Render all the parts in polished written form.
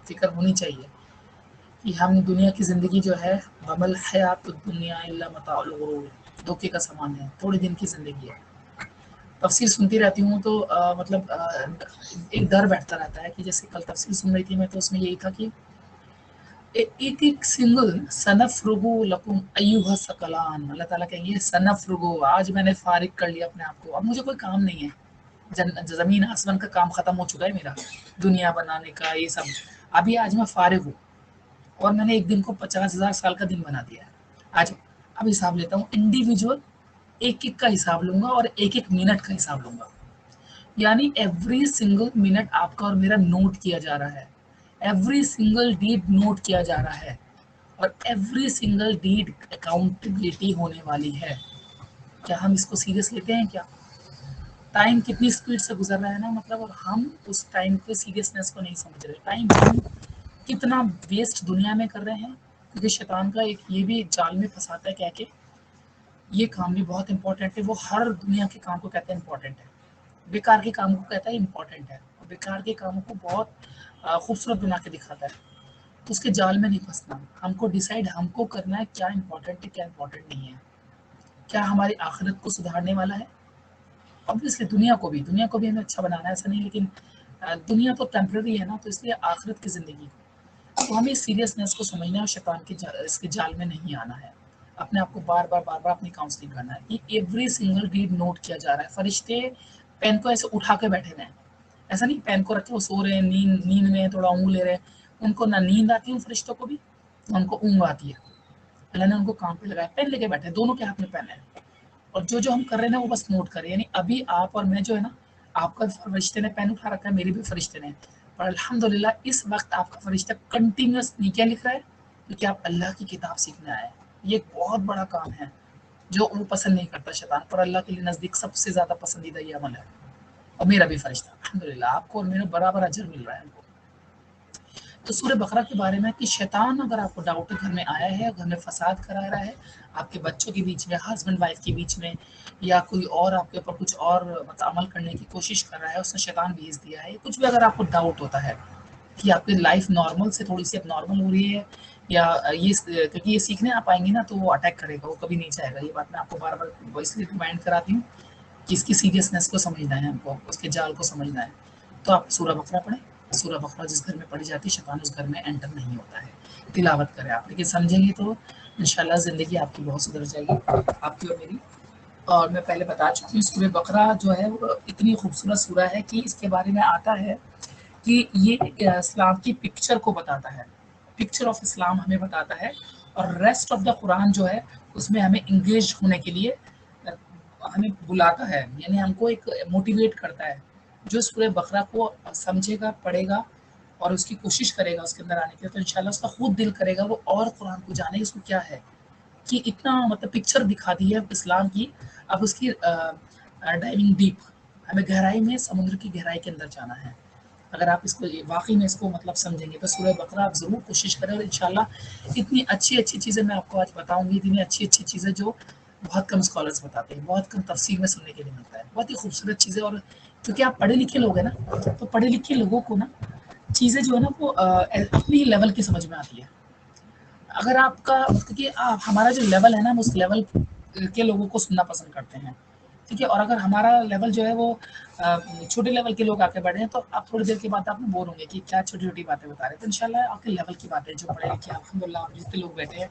फिक्र होनी चाहिए कि हम दुनिया की ज़िंदगी जो है, वमल हयात दुनिया इल्ला मताउल गुरूर, धोखे का सामान है, थोड़े दिन की ज़िंदगी है। तफसीर सुनती रहती हूँ तो मतलब एक डर बैठता रहता है कि जैसे कल तफसीर सुन रही थी मैं, तो उसमें यही था कि एक एक सिंगल सनफ्रुगु लकुम अय्युहा सकलान, अल्लाह ताला कहेंगे सनफ्रुगु, आज मैंने फारिग कर लिया अपने आप को, अब मुझे कोई काम नहीं है, ज़मीन आसमान का काम ख़त्म हो चुका है मेरा, दुनिया बनाने का ये सब, अभी आज मैं फारिग हूँ और मैंने एक दिन को 50,000 साल का दिन बना दिया है। आज अब हिसाब लेता हूँ इंडिविजुअल, एक एक का हिसाब लूंगा और एक एक मिनट का हिसाब लूंगा, यानी एवरी सिंगल मिनट आपका और मेरा नोट किया जा रहा है, एवरी सिंगल डीड नोट किया जा रहा है और एवरी सिंगल डीड अकाउंटेबिलिटी होने वाली है। क्या हम इसको सीरियस लेते हैं क्या? टाइम कितनी स्पीड से गुजर रहा है ना, मतलब, और हम उस टाइम के सीरियसनेस को नहीं समझ रहे। टाइम हम कितना वेस्ट दुनिया में कर रहे हैं, क्योंकि शैतान का एक ये भी जाल में फंसाता है, कह के ये काम भी बहुत इंपॉर्टेंट है, वो हर दुनिया के काम को कहता है इंपॉर्टेंट है, बेकार के काम को कहता है इम्पोर्टेंट है, और बेकार के कामों को बहुत खूबसूरत बना के दिखाता है। तो उसके जाल में नहीं फंसना, हमको डिसाइड हमको करना है क्या इम्पोर्टेंट है क्या इम्पोर्टेंट नहीं है, क्या हमारी आखिरत को सुधारने वाला है। ऑब्वियसली दुनिया को भी हमें अच्छा बनाना है, ऐसा नहीं, लेकिन दुनिया तो टेम्प्रेरी है ना, तो इसलिए आखिरत की ज़िंदगी को तो हमें सीरियसनेस को समझना है और शैतान के इसके जाल में नहीं आना है। अपने आप को बार बार अपनी काउंसलिंग करना है कि एवरी सिंगल डीड नोट किया जा रहा है। फरिश्ते पेन को ऐसे उठा के बैठे हैं, ऐसा नहीं पेन को रखे वो सो रहे हैं, नींद में थोड़ा ऊँग ले रहे हैं, उनको ना नींद आती है उन फरिश्तों को भी, तो उनको ऊँग आती है। अल्लाह ने उनको काम पे लगाया, पेन लेके बैठे, दोनों के हाथ में पेन है, और जो हम कर रहे हैं ना वो बस नोट कर रहे हैं। यानी अभी आप और मैं जो है ना, आपका फरिश्ते ने पेन उठा रखा है, मेरे भी फरिश्ते ने, पर अल्हम्दुलिल्लाह इस वक्त आपका फरिश्ता कंटिन्यूस नीचे लिख रहा है, क्योंकि आप अल्लाह की किताब सीखने आए हैं। ये एक बहुत बड़ा काम है जो वो पसंद नहीं करता शैतान, पर अल्लाह के लिए नज़दीक सबसे ज़्यादा पसंदीदा ये अमल है। और मेरा भी फरिश्ता अल्हम्दुलिल्लाह, आपको और मेरे बराबर अजर मिल रहा है हमको। तो सूरह बकरा के बारे में कि शैतान अगर आपको डाउट घर में आया है, घर में फसाद करा रहा है, आपके बच्चों के बीच में, हस्बैंड वाइफ के बीच में, या कोई और आपके ऊपर कुछ और मतलब अमल करने की कोशिश कर रहा है, उसने शैतान भेज दिया है, कुछ भी अगर आपको डाउट होता है कि आपकी लाइफ नॉर्मल से थोड़ी सी अब नॉर्मल हो रही है, या ये क्योंकि ये सीखने आप आएंगे ना, तो वो अटैक करेगा, वो कभी नहीं चाहेगा। ये बात मैं आपको बार बार इसलिए रिमाइंड कराती हूँ कि इसकी सीरियसनेस को समझना है हमको, उसके जाल को समझना है। तो आप सूरह बकरा पढ़ें, सूरह बकरा जिस घर में पढ़ी जाती है, शैतान उस घर में एंटर नहीं होता है। तिलावत करें आप, लेकिन समझेंगे तो इंशाल्लाह ज़िंदगी आपकी बहुत सुधर जाएगी, आपकी और मेरी। और मैं पहले बता चुकी हूँ, सूरह बकरा जो है वो इतनी खूबसूरत सूरह है कि इसके बारे में आता है कि ये इस्लाम की पिक्चर को बताता है, पिक्चर ऑफ इस्लाम हमें बताता है, और रेस्ट ऑफ द कुरान जो है उसमें हमें इंगेज होने के लिए हमें बुलाता है, यानी हमको एक मोटिवेट करता है। जो सूरह बकरा को समझेगा, पढ़ेगा और उसकी कोशिश करेगा उसके अंदर आने की, तो इंशाल्लाह उसका खुद दिल करेगा वो और कुरान को जाने, इसको क्या है कि इतना मतलब पिक्चर दिखा दी है इस्लाम की। अब उसकी डाइविंग डीप, हमें गहराई में, समुद्र की गहराई के अंदर जाना है। अगर आप इसको वाकई में इसको मतलब समझेंगे तो सूरह बकरा आप ज़रूर कोशिश करें, और इंशाल्लाह इतनी अच्छी अच्छी चीज़ें मैं आपको आज बताऊंगी, इतनी अच्छी अच्छी चीज़ें जो बहुत कम स्कॉलर्स बताते हैं, बहुत कम तफसीर में सुनने के लिए मिलता है, बहुत ही खूबसूरत चीज़ें। और क्योंकि आप पढ़े लिखे लोग हैं ना, तो पढ़े लिखे लोगों को ना चीज़ें जो है ना वो अपनी ही लेवल की समझ में आती है। अगर आपका, क्योंकि हमारा जो लेवल है ना, हम उस लेवल के लोगों को सुनना पसंद करते हैं, ठीक है। और अगर हमारा लेवल जो है वो छोटे लेवल के लोग आके बैठे हैं, तो आप थोड़ी देर के बाद आप बोर होंगे कि क्या छोटी छोटी बातें बता रहे हैं। तो इंशाल्लाह आपके लेवल की बातें जो पढ़े लिखे अल्हम्दुलिल्लाह आप जितने लोग बैठे हैं,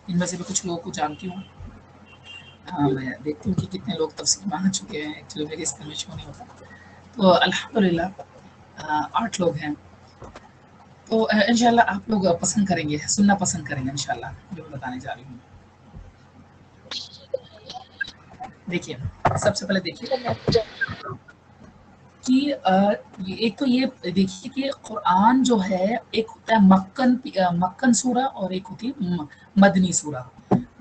इनमें से भी कुछ लोगों को जानती हूँ। हाँ, मैं देखती हूँ कि कितने लोग तफसीर में आ चुके हैं, एक्चुअली मेरे इसका में शो नहीं होता। तो अल्हम्दुलिल्लाह 8 लोग हैं। तो इंशाल्लाह आप लोग पसंद करेंगे, सुनना पसंद करेंगे इंशाल्लाह, जो मैं बताने जा रही हूँ। देखिए, सबसे पहले देखिए कि एक तो ये देखिए कि कुरान जो है, एक होता है मक्कन सूरा और एक होती है मदनी सूरा।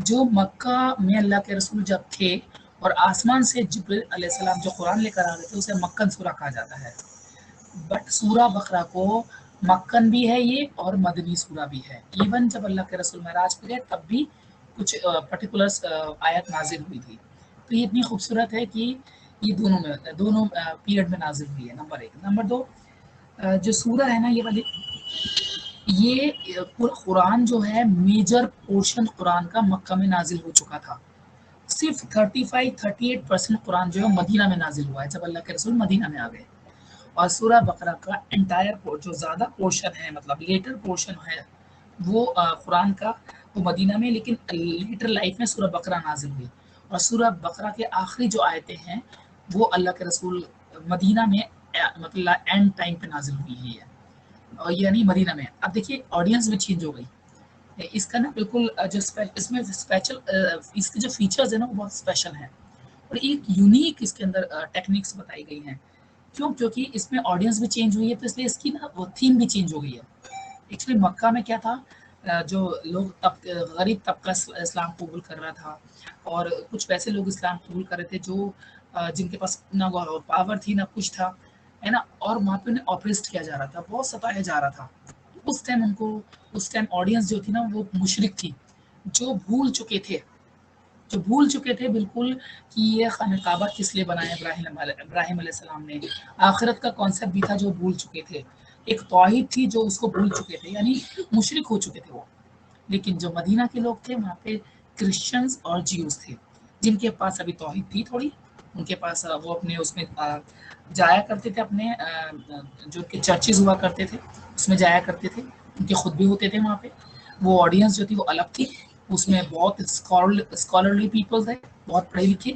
जो मक्का में अल्लाह के रसूल जब थे और आसमान से जिब्रील अलैहिस्सलाम जो कुरान लेकर आ रहे थे, उसे मक्कन सूरा कहा जाता है। बट सूरा बकरा को मक्कन भी है ये और मदनी सूरा भी है। इवन जब अल्लाह के रसूल महराज पे गए तब भी कुछ पर्टिकुलर आयत नाजिल हुई थी। तो ये इतनी खूबसूरत है कि ये दोनों पीरियड में नाजिल हुई है। नंबर एक। नंबर दो, जो सूरा है ना ये वाली, یہ پورا قرآن جو ہے میجر پورشن قرآن کا مکہ میں نازل ہو چکا تھا. صرف 35-38% قرآن جو ہے مدینہ میں نازل ہوا ہے جب اللہ کے رسول مدینہ میں آ گئے. اور سورہ بقرہ کا انٹائر جو زیادہ پورشن ہے مطلب لیٹر پورشن ہے وہ قرآن کا وہ مدینہ میں، لیکن لیٹر لائف میں سورہ بقرہ نازل ہوئی. اور سورہ بقرہ کے آخری جو آیتیں ہیں وہ اللہ کے رسول مدینہ میں مطلب اینڈ ٹائم پہ نازل ہوئی ہے، اور یعنی مدینہ میں. اب دیکھیے آڈینس بھی چینج ہو گئی. اس کا نا بالکل جو اس میں اسپیشل اس کے جو فیچرز ہیں نا وہ بہت اسپیشل ہیں، اور ایک یونیک اس کے اندر ٹیکنیکس بتائی گئی ہیں. کیوں؟ کیونکہ اس میں آڈینس بھی چینج ہوئی ہے، تو اس لیے اس کی نا وہ تھیم بھی چینج ہو گئی ہے. ایکچولی مکہ میں کیا تھا، جو لوگ غریب طبقہ اسلام قبول کر رہا تھا، اور کچھ ویسے لوگ اسلام قبول کر رہے تھے جو جن کے پاس نہ پاور تھی نہ کچھ تھا، ہے نا، اور وہاں پہ انہیں آپریسٹ کیا جا رہا تھا، بہت ستایا جا رہا تھا. اس ٹائم ان کو اس ٹائم آڈینس جو تھی نا وہ مشرک تھی، جو بھول چکے تھے بالکل کہ یہ خانہ کعبہ کس لیے بنایا ابراہیم علیہ السلام نے. آخرت کا کانسیپٹ بھی تھا جو بھول چکے تھے. ایک توحید تھی جو اس کو بھول چکے تھے، یعنی مشرک ہو چکے تھے وہ. لیکن جو مدینہ کے لوگ تھے وہاں پہ کرسچنز اور جیوز تھے جن کے پاس ابھی توحید تھی تھوڑی. ان کے پاس وہ اپنے اس میں جایا کرتے تھے، اپنے جو کہ چرچز ہوا کرتے تھے اس میں جایا کرتے تھے. ان کے خود بھی ہوتے تھے وہاں پہ. وہ آڈینس جو تھی وہ الگ تھی. اس میں بہت اسکالرلی پیپل تھے، بہت پڑھے لکھے،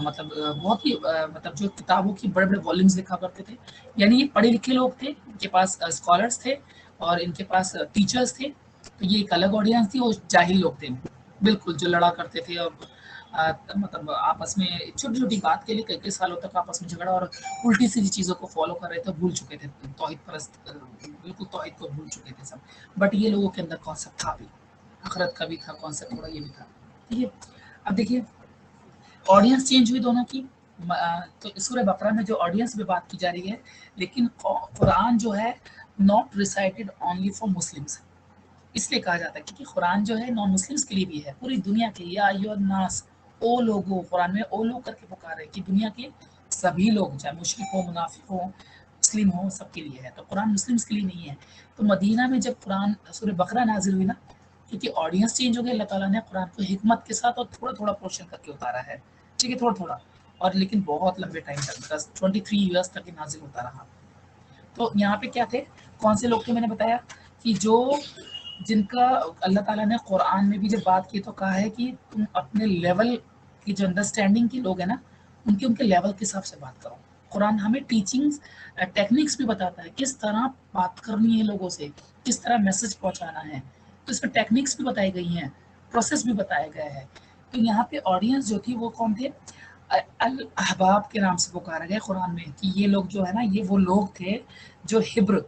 مطلب بہت ہی مطلب جو کتابوں کی بڑے بڑے والومز لکھا کرتے تھے. یعنی یہ پڑھے لکھے لوگ تھے، ان کے پاس اسکالرس تھے اور ان کے پاس ٹیچرز تھے. تو یہ ایک الگ آڈینس تھی. اور جاہل لوگ تھے بالکل، جو لڑا کرتے تھے اور مطلب آپس میں چھوٹی چھوٹی بات کے لیے کئی کئی سالوں تک آپس میں جھگڑا اور الٹی سیدھی چیزوں کو فالو کر رہے تھے، بھول چکے تھے توحید پرست، بالکل توحید کو بھول چکے تھے سب. بٹ یہ لوگوں کے اندر کانسیپٹ تھا بھی، آخرت کا بھی تھا کانسیپٹ، تھوڑا یہ بھی تھا. ٹھیک ہے. اب دیکھیے آڈینس چینج ہوئی دونوں کی. تو سورہ بقرہ میں جو آڈینس پہ بات کی جا رہی ہے، لیکن قرآن جو ہے not recited only for Muslims. اس لیے کہا جاتا ہے کیونکہ قرآن جو ہے نان مسلمس کے لیے بھی ہے، پوری دنیا کے لیے. یا ایھا الناس، او لوگوں، قرآن میں او لوگ کر کے پکار ہے کہ دنیا کے سبھی لوگ، چاہے مشرک ہو، منافق ہو، مسلم ہو، سب کے لیے ہے. تو قرآن مسلمس کے لیے نہیں ہے. تو مدینہ میں جب قرآن سورہ بقرہ نازل ہوئی نا، کیونکہ آڈینس چینج ہو گئی، اللہ تعالیٰ نے قرآن کو حکمت کے ساتھ اور تھوڑا تھوڑا پورشن کر کے اتارا ہے. ٹھیک ہے، تھوڑا تھوڑا، اور لیکن بہت لمبے ٹائم تک 23 ایئرس تک نازل ہوتا رہا. تو یہاں پہ کیا تھے، کون سے لوگ تھے، میں نے بتایا کہ جو جن کا اللہ تعالیٰ نے قرآن میں بھی جب بات کی تو کہا ہے کہ تم اپنے لیول کی جو انڈرسٹینڈنگ کے لوگ ہیں نا ان کے لیول کے حساب سے بات کرو. قرآن ہمیں ٹیچنگز ٹیکنیکس بھی بتاتا ہے کس طرح بات کرنی ہے لوگوں سے، کس طرح میسج پہنچانا ہے. تو اس میں ٹیکنیکس بھی بتائی گئی ہیں، پروسیس بھی بتایا گیا ہے. تو یہاں پہ آڈینس جو تھی وہ کون تھے، الاحباب کے نام سے پکارا گیا قرآن میں کہ یہ لوگ جو ہے نا یہ وہ لوگ تھے جو ہبر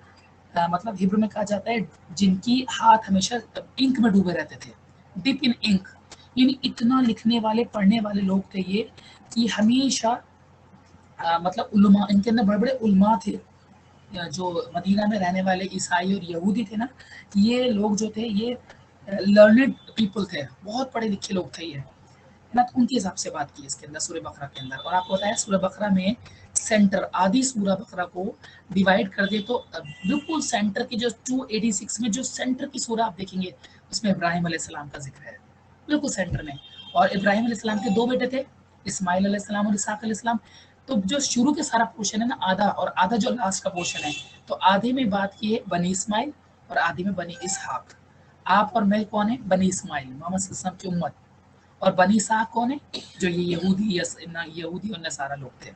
مطلب ہبر میں کہا جاتا ہے جن کی ہاتھ ہمیشہ انک میں ڈوبے رہتے تھے، ڈپ ان انک. یعنی اتنا لکھنے والے پڑھنے والے لوگ تھے یہ کہ ہمیشہ مطلب علماء ان کے اندر بڑے بڑے علماء تھے. جو مدینہ میں رہنے والے عیسائی اور یہودی تھے نا، یہ لوگ جو تھے یہ لرنڈ پیپل تھے، بہت پڑھے لکھے لوگ تھے یہ نا. ان کے حساب سے بات کی اس کے اندر سورہ بقرہ کے اندر. اور آپ کو بتایا سورہ بقرہ میں سینٹر آدھی سورہ بقرہ کو ڈیوائڈ کر دے تو بالکل سینٹر کی جو 286 میں جو سینٹر کی سورہ آپ دیکھیں گے اس میں ابراہیم علیہ السلام کا ذکر ہے بالکل سینٹر میں. اور ابراہیم علیہ السلام کے 2 بیٹے تھے، اسماعیل علیہ السلام اور اسحاق علیہ السلام. تو جو شروع کے سارا پورشن ہے نا آدھا، اور آدھا جو لاسٹ کا پورشن ہے، تو آدھے میں بات کی ہے بنی اسماعیل اور آدھے میں بنی اسحاق. آپ اور میں کون ہے، بنی اسماعیل، محمد صلی اللہ علیہ وسلم کی امت. اور بنی اسحاق کون ہے، جو یہ یہودی اور نصارہ لوگ تھے.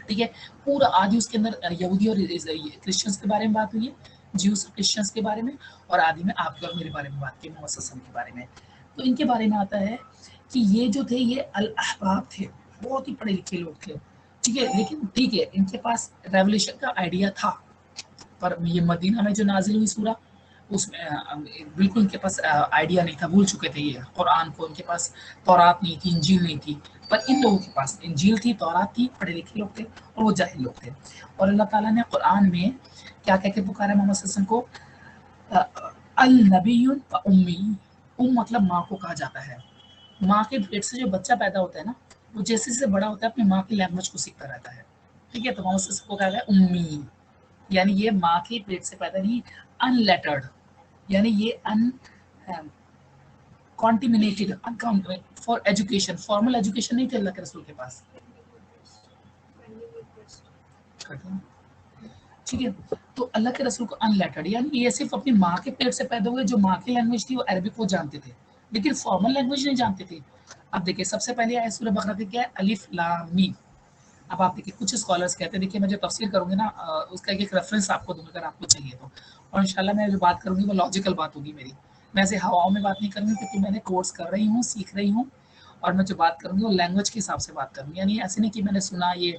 ٹھیک ہے. پورا آدھی اس کے اندر یہودی اور کرسچنس کے بارے میں بات ہوئی ہے، جیوز اور کرسچنس کے بارے میں، اور آدھی میں آپ کے اور میرے بارے میں بات کی، محمد صلی اللہ علیہ وسلم کے بارے میں. تو ان کے بارے میں آتا ہے کہ یہ جو تھے یہ الاحباب تھے، بہت ہی پڑھے لکھے لوگ تھے. ٹھیک ہے. لیکن ٹھیک ہے ان کے پاس ریولیوشن کا آئیڈیا تھا، پر یہ مدینہ میں جو نازل ہوئی سورہ اس میں بالکل ان کے پاس آئیڈیا نہیں تھا، بھول چکے تھے یہ قرآن کو. ان کے پاس تورات نہیں تھی، انجیل نہیں تھی. پر ان لوگوں کے پاس انجیل تھی، تورات تھی، پڑھے لکھے لوگ تھے اور وہ جاہل لوگ تھے. اور اللہ تعالیٰ نے قرآن میں کیا کہہ کے پکارا محمد صلی اللہ علیہ وسلم کو، النبی و امی. مطلب ماں کو کہا جاتا ہے. ماں کے پیٹ سے جو بچہ پیدا ہوتا ہے نا وہ جیسے جیسے بڑا ہوتا ہے اپنی ماں کی لینگویج کو سیکھتا رہتا ہے. ٹھیک ہے. تو محمد صلی اللہ علیہ وسلم کو کہا گیا امی، یعنی یہ ماں کے پیٹ سے پیدا نہیں، अनलेटर्ड, यानी ये अन कॉन्टिमिनेटेड फॉर एजुकेशन, फॉर्मल एजुकेशन नहीं थे अल्लाह के रसूल के पास, ठीक है। तो अल्लाह के रसूल को अनलेटर्ड, यानी ये सिर्फ अपनी माँ के पेट से पैदा हुए, जो माँ की लैंग्वेज थी वो अरबिक वो जानते थे, लेकिन फॉर्मल लैंग्वेज नहीं जानते थे। अब देखिए सबसे पहले आया सूरह बकरा की क्या है, अलिफ लाम मीम। अब आप देखिए कुछ स्कॉलर्स कहते हैं, देखिए मैं जो तफसीर करूंगी ना उसका एक रेफरेंस आपको दूंगा अगर आपको चाहिए तो, और इंशाल्लाह मैं जो बात करूंगी वो लॉजिकल बात होगी मेरी, मैं ऐसे हवाओं में बात नहीं करूंगी, क्योंकि मैंने कोर्स कर रही हूँ, सीख रही हूँ, और मैं जो बात करूंगी वो लैंग्वेज के हिसाब से बात करूंगी, यानी ऐसे नहीं कि मैंने सुना, ये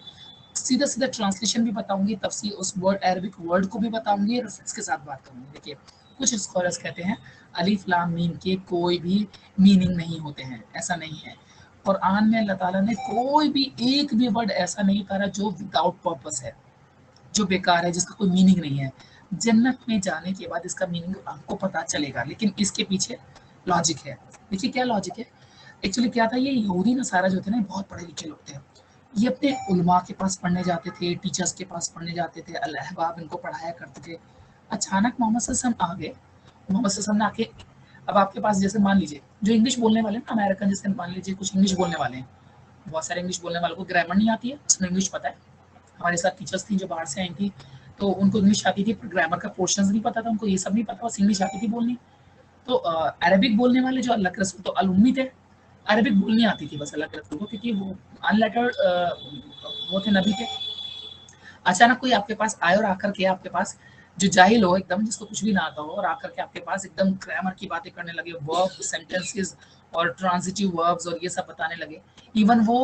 सीधा सीधा ट्रांसलेशन भी बताऊंगी, तफसीर उस वर्ड अरबिक वर्ड को भी बताऊंगी, रेफरेंस के साथ बात करूंगी। देखिए कुछ स्कॉलर्स कहते हैं अलिफ लाम मीम के कोई भी मीनिंग नहीं होते हैं, ऐसा नहीं है। कुरान में अल्लाह ताला ने कोई भी एक भी वर्ड ऐसा नहीं उतारा जो विदाउट पर्पस है, जो बेकार है, जिसका कोई मीनिंग नहीं है। जन्नत में जाने के बाद इसका मीनिंग आपको पता चलेगा, लेकिन इसके पीछे लॉजिक है। देखिए क्या लॉजिक है, एक्चुअली क्या था, ये यहूदी नसारा जो थे ना बहुत पढ़े लिखे लोग थे, ये अपने उलमा के पास पढ़ने जाते थे, टीचर्स के पास पढ़ने जाते थे, अल अहबाब इनको पढ़ाया करते थे। अचानक मोहम्मद सल्लल्लाहु अलैहि वसल्लम आ गए, मोहम्मद सल्लल्लाहु अलैहि वसल्लम ने आके, अब आपके पास जैसे मान लीजिए जो इंग्लिश बोलने वाले ना अमेरिकन, जैसे मान लीजिए कुछ इंग्लिश बोलने वाले हैं, बहुत सारे इंग्लिश बोलने वालों को ग्रामर नहीं आती है, उसमें इंग्लिश पता है। हमारे साथ टीचर्स थी जो बाहर से आई थी, तो उनको इंग्लिश आती थी पर ग्रामर का पोर्शंस नहीं पता था, उनको ये सब नहीं पता, बस इंग्लिश आती थी बोलनी। तो अरबिक बोलने वाले जो अल्लाह के रसूल तो अल उम्मी थे, अरबिक बोलनी आती थी बस अल्लाह के रसूल को, क्योंकि वो अनलेटर्ड वो थे, नबी थे। अचानक कोई आपके पास आए और आकर के आपके पास जो जाहिल हो एकदम, जिसको कुछ भी ना आता हो, और आकर के आपके पास एकदम ग्रामर की बातें करने लगे, वर्ब सेंटेंसेस और ट्रांजिटिव वर्ब्स और ये सब बताने लगे, इवन वो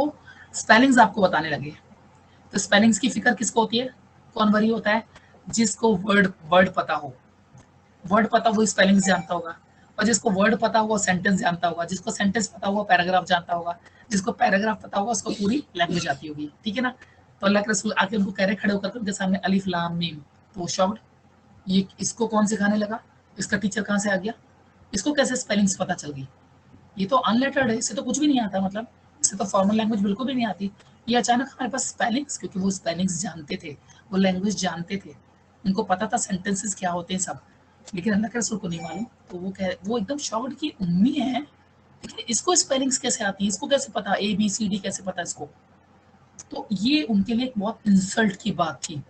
स्पेलिंग्स आपको बताने लगे। तो स्पेलिंग्स की फिक्र किसको होती है, कौन वरी होता है, जिसको वर्ड वर्ड पता हो, वर्ड पता वो स्पेलिंग्स जानता होगा, और जिसको वर्ड पता होगा सेंटेंस जानता होगा, जिसको सेंटेंस पता होगा पैराग्राफ जानता होगा, जिसको पैराग्राफ पता होगा उसको पूरी लैंग्वेज आती होगी, ठीक है ना। तो अल्लाह के रसूल आके उनको कह रहे, खड़े होकर उनके सामने अलिफ लाम मीम, तो शॉक्ड, ये इसको कौन सिखाने लगा, इसका टीचर कहाँ से आ गया, इसको कैसे स्पेलिंग्स पता चल गई, ये तो अनलेटर्ड है, इसे तो कुछ भी नहीं आता, मतलब इसे तो फॉर्मल लैंग्वेज बिल्कुल भी नहीं आती, ये अचानक हमारे पास स्पेलिंग्स, क्योंकि वो स्पेलिंग्स जानते थे, वो लैंग्वेज जानते थे, उनको पता था सेंटेंसेस क्या होते हैं सब, लेकिन अल्लाह के रसूल को नहीं मालूम। तो वो एकदम शॉक्ड की उम्मी है, लेकिन इसको स्पेलिंग्स कैसे आती है, इसको कैसे पता, ए बी सी डी कैसे पता इसको। तो ये उनके लिए एक बहुत इंसल्ट की बात थी।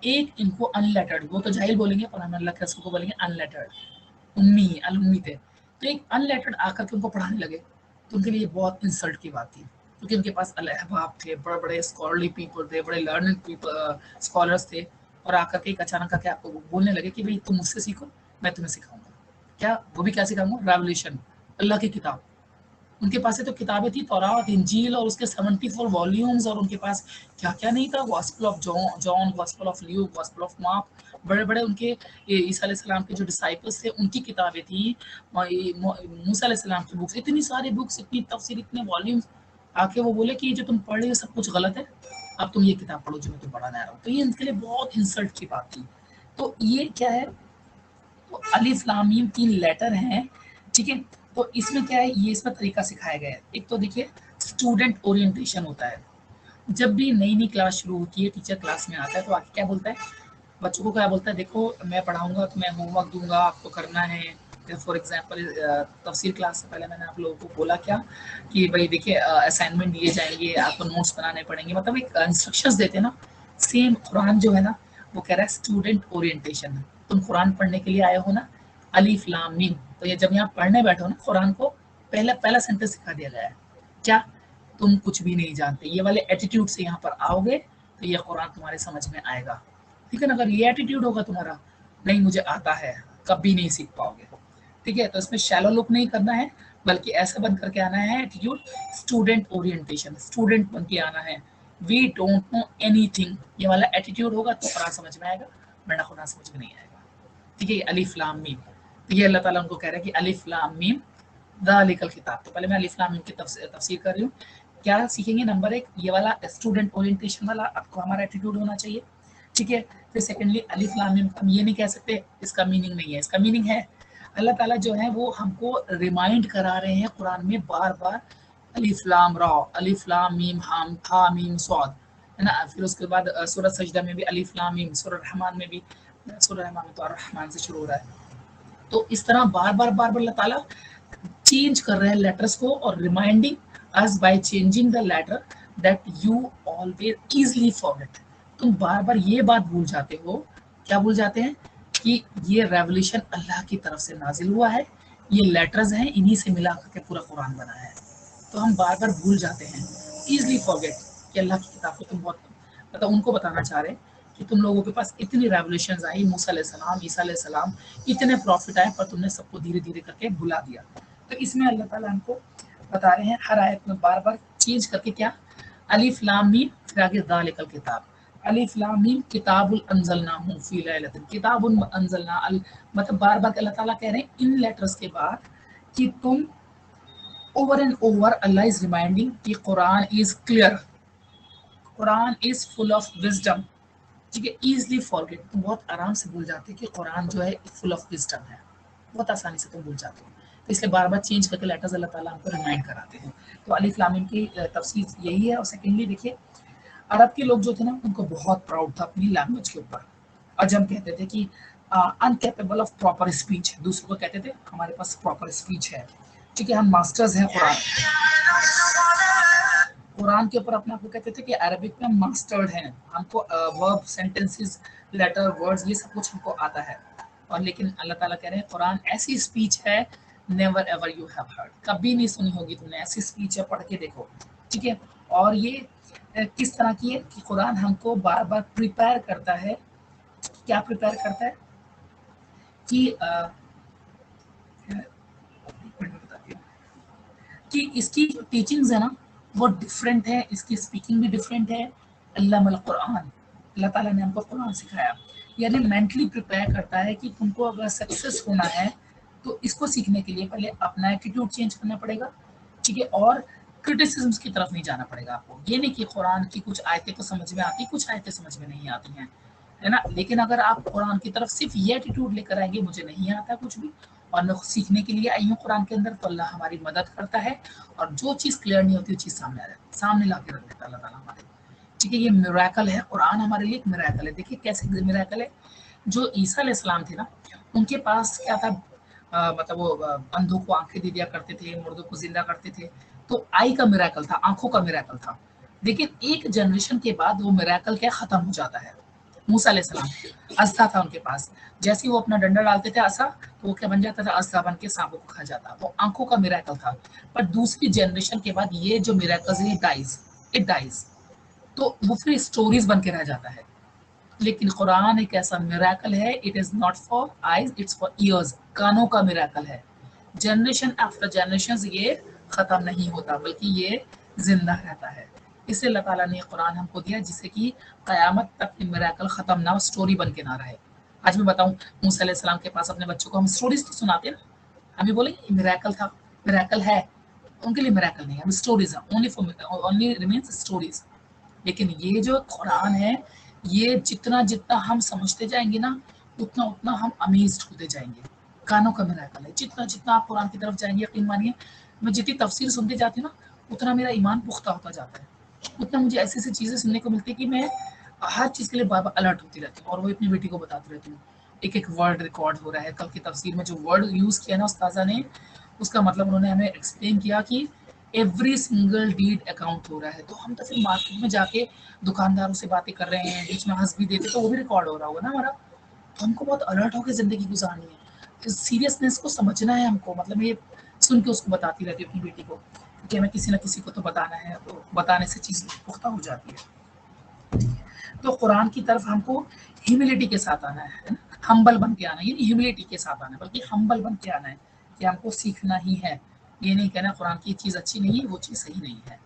एक इनको अनलेटर्ड, वो तो जाहिल बोलेंगे पर हम अल्लाह के रसूल को बोलेंगे अनलेटर्ड, उम्मी अल उम्मी थे, तो एक अनलेटर्ड आकर के उनको पढ़ाने लगे, तो उनके लिए बहुत इंसल्ट की बात थी, क्योंकि उनके पास अल अहबाब थे, बड़े बड़े स्कॉलरली पीपल थे, बड़े लर्निंग पीपल स्कॉलर्स थे, और आकर के एक अचानक आके आपको बोलने लगे कि भाई तुम मुझसे सीखो, मैं तुम्हें सिखाऊंगा। क्या, वो भी क्या सिखाऊंगा, रेवल्यूशन, अल्लाह की किताब। उनके पास से तो किताबें थी, तौरात, इंजील और उसके 74 वॉल्यूम्स, और उनके पास क्या क्या नहीं था, gospel of John, gospel of Luke, gospel of mark, बड़े बड़े उनके ईसा अलैहि सलाम के जो डिसाइपल्स थे उनकी किताबें थी, मूसा अलैहि सलाम की बुक्स, इतनी सारी बुक्स, इतनी तफसीर, इतने वॉल्यूम्स। आके वो बोले कि जो तुम पढ़ रहे हो सब कुछ गलत है, अब तुम ये किताब पढ़ो जो मैं तुम्हें पढ़ाने आ रहा हूँ। तो ये इनके लिए बहुत इंसल्ट की बात थी। तो ये क्या है, तो अलिफ लाम मीम 3 लेटर हैं, ठीक है। तो इसमें क्या है, ये इसमें तरीका सिखाया गया है। एक तो देखिए स्टूडेंट ओरिएंटेशन होता है, जब भी नई नई क्लास शुरू होती है, टीचर क्लास में आता है तो आके क्या बोलता है, बच्चों को क्या बोलता है, देखो मैं पढ़ाऊंगा तो मैं होमवर्क दूंगा, आपको करना है। फॉर एग्जाम्पल तफसीर क्लास से पहले मैंने आप लोगों को बोला क्या कि भाई देखिए असाइनमेंट दिए जाएंगे, आपको नोट्स बनाने पड़ेंगे, मतलब एक इंस्ट्रक्शंस देते हैं ना। सेम कुरान जो है ना, वो कह रहा है स्टूडेंट ओरिएंटेशन, तुम कुरान पढ़ने के लिए आए हो ना, अलिफ लाम मीम। तो ये जब यहाँ पढ़ने बैठो ना कुरान को, पहला पहला सेंटेंस सिखा दिया गया है क्या, तुम कुछ भी नहीं जानते, ये वाले एटीट्यूड से यहाँ पर आओगे तो ये कुरान तुम्हारे समझ में आएगा, ठीक है ना। अगर ये एटीट्यूड होगा तुम्हारा, नहीं मुझे आता है, कभी नहीं सीख पाओगे, ठीक है। तो इसमें शैलो लुक नहीं करना है, बल्कि ऐसा बन करके आना है एटीट्यूड, स्टूडेंट ओरिएंटेशन, स्टूडेंट बन के आना है। वी डोंट नो एनीथिंग, ये वाला एटीट्यूड होगा तो कुरान समझ में आएगा, वरना कुरान समझ में नहीं आएगा, ठीक है। अलिफ लाम मीम, तो ये अल्लाह ताला उनको कह रहा है कि अलिफ लाम मीम ज़ालिकल किताब। तो पहले मैं अलिफ लाम मीम की तफसीर कर रही हूँ। क्या सीखेंगे, नंबर 1 ये वाला स्टूडेंट ओरिएंटेशन वाला आपको हमारा एटीट्यूड होना चाहिए, ठीक है। फिर सेकेंडली अलिफ लाम मीम, हम ये नहीं कह सकते इसका मीनिंग नहीं है, इसका मीनिंग है। अल्लाह ताला जो है वो हमको रिमाइंड करा रहे हैं कुरान में बार बार, अलिफ लाम रा, अलिफ लाम मीम हाम था मीम स्वाद, है ना। फिर उसके बाद सूरह सजदा में भी अलिफ लाम मीम, सूरह रहमान में भी सूरह रहमान में तो अर्रहमान से शुरू हो रहा है। तो इस तरह बार बार अल्लाह ताला चेंज कर रहे हैं लेटर्स को और reminding us by changing the letter that you always easily forget. तुम बार बार ये बात भूल जाते हो, क्या भूल जाते हैं कि ये रेवोल्यूशन अल्लाह की तरफ से नाजिल हुआ है, ये लेटर्स हैं, इन्हीं से मिला करके पूरा कुरान बना है। तो हम बार बार भूल जाते हैं, इजली फॉरगेट कि अल्लाह की किताब को तुम बहुत, मतलब उनको बताना चाह रहे हैं कि तुम लोगों के पास इतनी रेवोल्यूशंस आई, मूसा अलैहिस्सलाम, ईसा अलैहिस्सलाम, इतने प्रॉफिट आए, पर तुमने सबको धीरे धीरे करके भुला दिया। तो इसमें अल्लाह ताला हमको बता रहे हैं हर आयत में बार बार चेंज करके, क्या अलिफ लाम मीम, फिर आगे ज़ालिकल किताब, अलिफ लाम मीम किताबुल अंज़लनाहु फी लैलतिन, किताबुन अंज़लना मतलब बार बार अल्लाह ताला कह रहे हैं इन लेटर्स के बाद कि तुम over and over Allah is reminding कि Quran is clear, Quran is full of wisdom. ठीक है, ईजिली फॉरगेट, तुम बहुत आराम से भूल जाते हो कि कुरान जो है फुल ऑफ विजडम है, बहुत आसानी से तुम भूल जाते हो। तो इसलिए बार बार चेंज करके लेटर्स अल्लाह ताला हमको रिमाइंड कराते हैं। तो अलिफ लाम मीम की तफसीर यही है। और सेकेंडली देखिए, अरब के लोग जो थे ना, उनको बहुत प्राउड था अपनी लैंग्वेज के ऊपर। अजम कहते थे कि अनकेपेबल ऑफ प्रॉपर स्पीच, दूसरों को कहते थे हमारे पास प्रॉपर स्पीच है, ठीक है, हम मास्टर्स हैं कुरान, कुरान के ऊपर अपने आप को कहते थे कि अरबिक में मास्टर्ड हैं, हमको वर्ब, सेंटेंसेस, लेटर, वर्ड्स, ये सब कुछ हमको आता है। और लेकिन अल्लाह ताला कह रहे हैं कुरान ऐसी स्पीच है never ever you have heard, कभी नहीं सुनी होगी तुमने, ऐसी स्पीच है, पढ़ के देखो। ठीक है, और ये किस तरह की है कि कुरान हमको बार बार प्रिपेयर करता है। क्या प्रिपेयर करता है कि कि इसकी जो टीचिंग्स है ना वो डिफरेंट है, इसकी स्पीकिंग भी डिफरेंट है। अल्लामल कुरान, अल्लाह ताला ने हमको कुरान सिखाया, यानी मेंटली प्रिपेयर करता है कि तुमको अगर सक्सेस होना है तो इसको सीखने के लिए पहले अपना एटीट्यूड चेंज करना पड़ेगा। ठीक है, और क्रिटिसिज्म की तरफ नहीं जाना पड़ेगा आपको। ये नहीं कि कुरान की कुछ आयतें तो समझ में आती, कुछ आयतें समझ में नहीं आती हैं, है ना, लेकिन अगर आप कुरान की तरफ सिर्फ ये एटीट्यूड लेकर आएंगे मुझे नहीं आता कुछ भी और मैं सीखने के लिए आई हूँ कुरान के अंदर, तो अल्लाह हमारी मदद करता है और जो चीज़ क्लियर नहीं होती वो चीज़ सामने आ जाती है, सामने ला के रख देता है अल्लाह ताला हमारे। ठीक है, ये मिरेकल है, कुरान हमारे लिए एक मिरेकल है। देखिए कैसे मिरेकल है। जो ईसा अलैहिस्सलाम थे ना, उनके पास क्या था, मतलब वो अंधों को आंखें दे दिया करते थे, मुर्दों को जिंदा करते थे, तो आई का मिरेकल था, आंखों का मिरेकल था। लेकिन एक जनरेशन के बाद वो मिरेकल क्या खत्म हो जाता है। मूसा अलैहिस्सलाम, अस्ता था उनके पास, जैसे ही वो अपना डंडा डालते थे असा, तो वो क्या बन जाता था, अस्ता बन के सांपों को खा जाता। वो आंखों का मिरेकल था। पर दूसरी जनरेशन के बाद ये जो मिरेकल है, इट डाइज, तो वो फिर स्टोरीज बन के रह जाता है। लेकिन कुरान एक ऐसा मिरेकल है, it is not for eyes, it's for years, कानों का मिरेकल है। जनरेशन आफ्टर जनरेशन ये खत्म नहीं होता, बल्कि ये जिंदा रहता है। इससे अल्लाह ताला ने कुरान हमको दिया जिससे कि क़यामत तक मिरेकल खत्म ना हो, स्टोरी बन के ना रहे। आज मैं बताऊं, मूसा अलैहिस्सलाम के पास अपने बच्चों को हम स्टोरीज तो सुनाते हैं ना, हम ये बोलेंगे मिरेकल था, मिरेकल है, उनके लिए मिरेकल नहीं है, स्टोरीज है, ओनली रिमेन्स स्टोरीज। लेकिन ये जो कुरान है, ये जितना जितना हम समझते जाएंगे ना, उतना उतना हम अमेज्ड होते जाएंगे। कानों का मिराकल है, जितना जितना आप कुरान की तरफ जाएंगे, यकीन मानिए मैं जितनी तफसीर सुनते जाती हूँ ना, उतना मेरा ईमान पुख्ता होता जाता है, उतना मुझे ऐसी ऐसी चीज़ें सुनने को मिलती है कि मैं हर चीज़ के लिए बार बार अलर्ट होती रहती हूँ। और वो अपनी बेटी को बताती रहती हूँ, एक एक वर्ड रिकॉर्ड हो रहा है। कल की तफसीर में जो वर्ड यूज़ किया ना उस्ताजा ने, उसका मतलब उन्होंने हमें एक्सप्लेन किया कि एवरी सिंगल डीड अकाउंट हो रहा है। तो हम तो फिर मार्केट में जाके दुकानदारों से बातें कर रहे हैं, बीच में हंस भी देते, तो वो भी रिकॉर्ड हो रहा होगा ना हमारा। तो हमको बहुत अलर्ट होकर ज़िंदगी गुजारनी है, सीरियसनेस को समझना है हमको। मतलब ये सुन के उसको बताती रहती हूँ अपनी बेटी को, क्योंकि हमें किसी ना किसी को तो बताना है, तो बताने से चीज़ पुख्ता हो जाती है। तो कुरान की तरफ हमको ह्यूमिलिटी के साथ आना है ना, हम्बल बन के आना है, ये ह्यूमिलिटी के साथ आना है, बल्कि हम्बल बन के आना है कि हमको सीखना ही है। ये नहीं कहना कुरान की चीज़ अच्छी नहीं है, वो चीज़ सही नहीं है।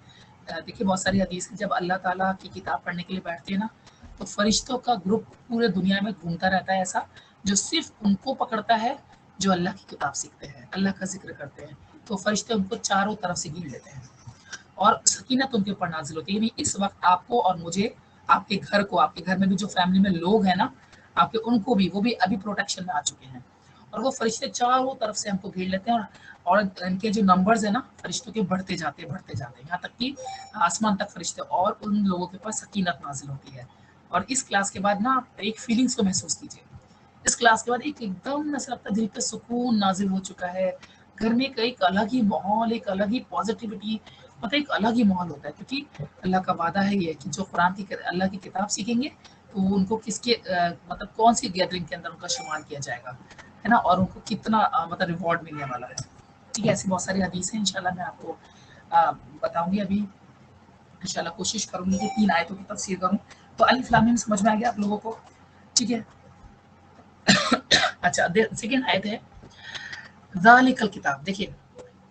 देखिए बहुत सारी हदीस है, जब अल्लाह ताला की किताब पढ़ने के लिए बैठते हैं ना, तो फरिश्तों का ग्रुप पूरे दुनिया में घूमता रहता है ऐसा, जो सिर्फ उनको पकड़ता है जो अल्लाह की किताब सीखते हैं, अल्लाह का जिक्र करते हैं। तो फरिश्ते उनको चारों तरफ से घेर लेते हैं और सकीनत उनके ऊपर नाजिल होती है। यानी इस वक्त आपको और मुझे, आपके घर को, आपके घर में भी जो फैमिली में लोग हैं ना आपके, उनको भी, वो भी अभी प्रोटेक्शन में आ चुके हैं। और वो फरिश्ते चारों तरफ से हमको घेर लेते हैं और इनके जो नंबर्स है ना फरिश्तों के बढ़ते जाते हैं, यहाँ तक कि आसमान तक फरिश्ते, और उन लोगों के पास सकीनत नाजिल होती है। और इस क्लास के बाद ना आप एक फीलिंग्स को महसूस कीजिए इस क्लास के बाद एक एकदम ऐसा लगता है दिल पे सुकून नाजिल हो चुका है, घर में एक अलग ही माहौल, एक अलग ही पॉजिटिविटी, मतलब एक अलग ही माहौल होता है, क्योंकि अल्लाह का वादा है ये कि जो कुरान की अल्लाह की किताब सीखेंगे तो उनको किसके मतलब कौन सी गैदरिंग के अंदर उनका शुमार किया जाएगा, है ना, और उनको कितना मतलब रिवॉर्ड मिलने वाला है। ठीक है, ऐसी बहुत सारी हदीस हैं, इंशाल्लाह मैं आपको बताऊंगी। अभी इंशाल्लाह कोशिश करूंगी कि 3 आयतों की तफसीर करूं। तो अलिफ लाम मीम समझ में आ गया आप लोगों को? ठीक है। अच्छा, सेकंड आयत है ज़ालिकल किताब। देखिए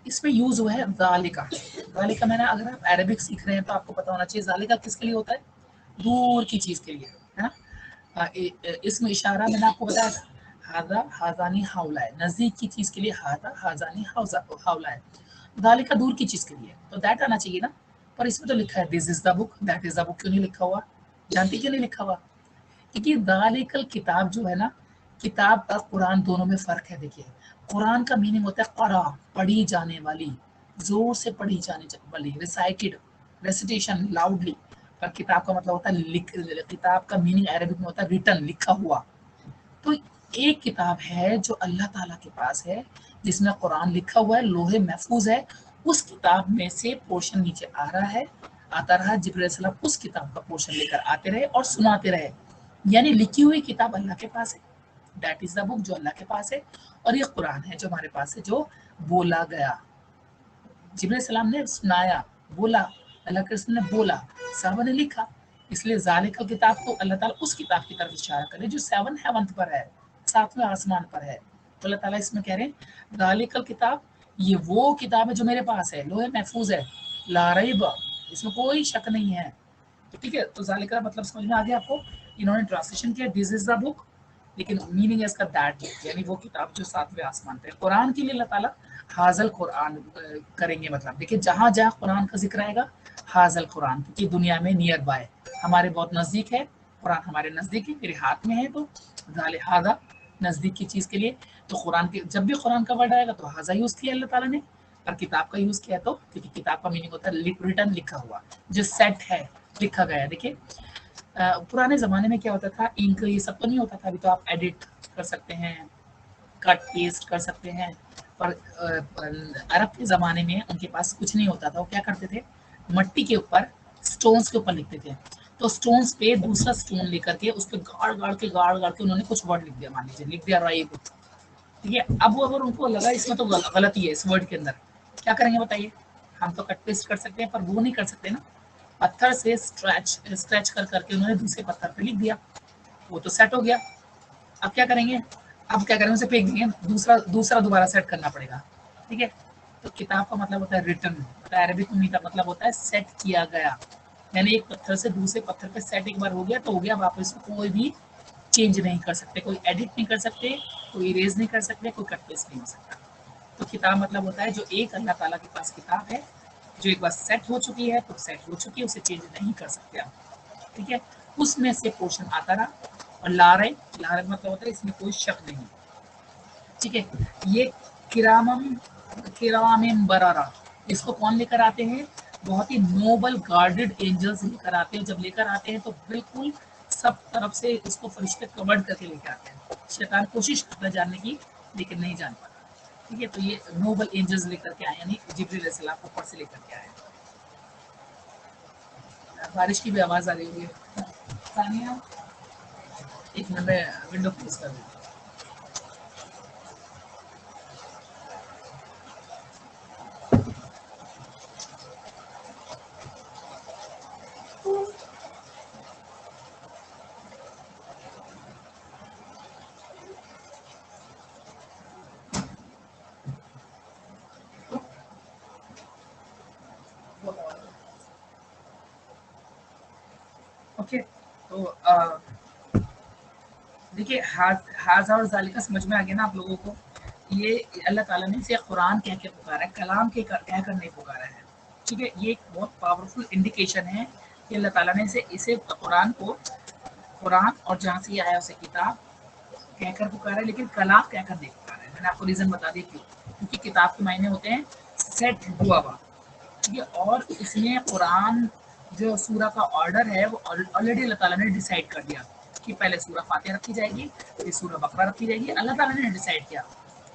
इसमें यूज हुआ है ज़ालिका। ज़ालिका मैंने, अगर आप अरबिक सीख रहे हैं तो आपको पता होना चाहिए ज़ालिका किसके लिए होता है, दूर की चीज के लिए, है ना। इसमें इशारा मैंने आपको बताया था, हाजा हाजानी हाउला है, नजदीक की चीज के लिए हाजा हाजानी हाउला है, ज़ालिका दूर की चीज के लिए, तो दैट आना चाहिए ना। पर इसमें तो लिखा है this is the book, that is the book, क्यों नहीं लिखा हुआ? जानती क्यों नहीं लिखा हुआ? क्योंकि ज़ालिकल किताब जो है ना, किताब और कुरान दोनों में फ़र्क है। देखिए कुरान का मीनिंग होता है क़रा, पढ़ी जाने वाली, ज़ोर से पढ़ी जाने वाली, रिसाइटेड, रेसिटेशन लाउडली। पर किताब का मतलब होता है लिख, किताब का मीनिंग अरबिक में होता है रिटन, लिखा हुआ। तो एक किताब है जो अल्लाह ताला के पास है, जिसमें कुरान लिखा हुआ है, लोहे महफूज है, उस किताब में से पोर्शन नीचे आ रहा है, आता रहा, जिब्रील अलैहिस्सलाम उस किताब का पोर्शन लेकर आते रहे और सुनाते रहे। यानी लिखी हुई किताब अल्लाह के पास है, दैट इज द बुक, जो अल्लाह के पास है, और ये कुरान है जो हमारे पास है, जो बोला गया, जिब्रील सलाम ने सुनाया, बोला, अल्लाह के रसूल ने बोला, साहबा ने लिखा। इसलिए ज़ालिकल किताब को अल्लाह ताला उस किताब की तरफ इशारा करे जो 7 हेवंथ पर है, 7वें आसमान पर है। तो अल्लाह ताला इसमें कह रहे हैं ज़ालिकल किताब, ये वो किताब है जो मेरे पास है, लोहे महफूज है, ला रैब, इसमें कोई शक नहीं है। ठीक है, तो ज़ालिका मतलब समझ में आ गया आपको? इन्होंने ट्रांसलेशन किया दिस इज द बुक, लेकिन मीनिंग है इसका दैट बुक, यानी वो किताब जो 7वें आसमान पे है। कुरान के लिए अल्लाह ताला हाजल कुरान करेंगे, मतलब देखिए जहाँ जहाँ कुरान का जिक्र आएगा हाजल कुरान, क्योंकि दुनिया में नियर बाय हमारे बहुत नज़दीक है, कुरान हमारे नज़दीक है, मेरे हाथ में है, तो हाजा नज़दीक की चीज़ के लिए। तो कुरान के जब भी कुरान का वर्ड आएगा तो हाजा यूज़ किया अल्लाह ताला ने, और किताब का यूज़ किया तो, क्योंकि किताब का मीनिंग होता है रिटन, लिखा हुआ, जो सेट है, लिखा गया है। देखिए पुराने ज़माने में क्या होता था, इंक ये सब तो नहीं होता था, अभी तो आप एडिट कर सकते हैं, कट पेस्ट कर सकते हैं, पर अरब के ज़माने में उनके पास कुछ नहीं होता था। वो क्या करते थे, मट्टी के ऊपर, स्टोन्स के ऊपर लिखते थे। तो स्टोन्स पे दूसरा स्टोन लेकर के उस पर गाड़ गाड़ के उन्होंने कुछ वर्ड लिख दिया, मान लीजिए लिख दिया राइब। ठीक है, अब वो अगर उनको लगा इसमें तो गलती है इस वर्ड के अंदर, क्या करेंगे बताइए? हम तो कट पेस्ट कर सकते हैं, पर वो नहीं कर सकते ना। पत्थर से स्क्रैच कर करके उन्होंने दूसरे पत्थर पे लिख दिया, वो तो सेट हो गया। अब क्या करेंगे? अब क्या करेंगे, उसे फेंक देंगे, दूसरा दूसरा दोबारा सेट करना पड़ेगा। ठीक है, तो किताब का मतलब होता है रिटर्न, अरबिक में का मतलब होता है सेट किया गया, यानी एक पत्थर से दूसरे पत्थर पे सेट एक बार हो गया तो हो गया, वापस कोई भी चेंज नहीं कर सकते, कोई एडिट नहीं कर सकते, कोई इरेज नहीं कर सकते, कोई कट पेस्ट नहीं हो सकता। तो किताब मतलब होता है जो एक अल्लाह ताला के पास किताब है, जो एक बार सेट हो चुकी है तो सेट हो चुकी है, उसे चेंज नहीं कर सकते आप। ठीक है, उसमें से पोर्शन आता रहा, और लारे मतलब होता है इसमें कोई शक नहीं। ठीक है, ये किरामम किरामिन बरारा, इसको कौन लेकर आते हैं? बहुत ही नोबल गार्डेड एंजल्स लेकर आते हैं। जब लेकर आते हैं तो बिल्कुल सब तरफ से इसको फरिश्ते कवर्ड करके लेकर आते हैं। शैतान कोशिश करता है जानने की, लेकिन नहीं जान पाता। ठीक है, तो ये नोबल एंजल्स लेकर के आए, यानी जिब्रील अलैहिस्सलाम ऊपर से लेकर के आए। बारिश की भी आवाज़ आ रही है। तानिया, एक मिनट में विंडो क्लोज कर दूँ। ओके, तो देखिए हाजा और जालिका समझ में आ गया ना आप लोगों को? ये अल्लाह ताला ने इसे कुरान कह के पुकारा है, कलाम के कह कर नहीं पुकारा है। ठीक है, ये एक बहुत पावरफुल इंडिकेशन है कि अल्लाह ताला ने इसे इसे कुरान को, कुरान और जहाँ से ये आया उसे किताब कहकर पुकारा है, लेकिन कलाम कहकर नहीं पुकारा है। मैंने आपको रीज़न बता दी क्यों, क्योंकि किताब के मायने होते हैं सेट हुआ हुआ। ठीक है, और इसमें कुरान जो सूरा का ऑर्डर है वो ऑलरेडी अल्लाह ताला ने डिसाइड कर दिया कि पहले सूरह फातिहा रखी जाएगी, फिर सूरह बकरा रखी जाएगी। अल्लाह ताला ने डिसाइड किया।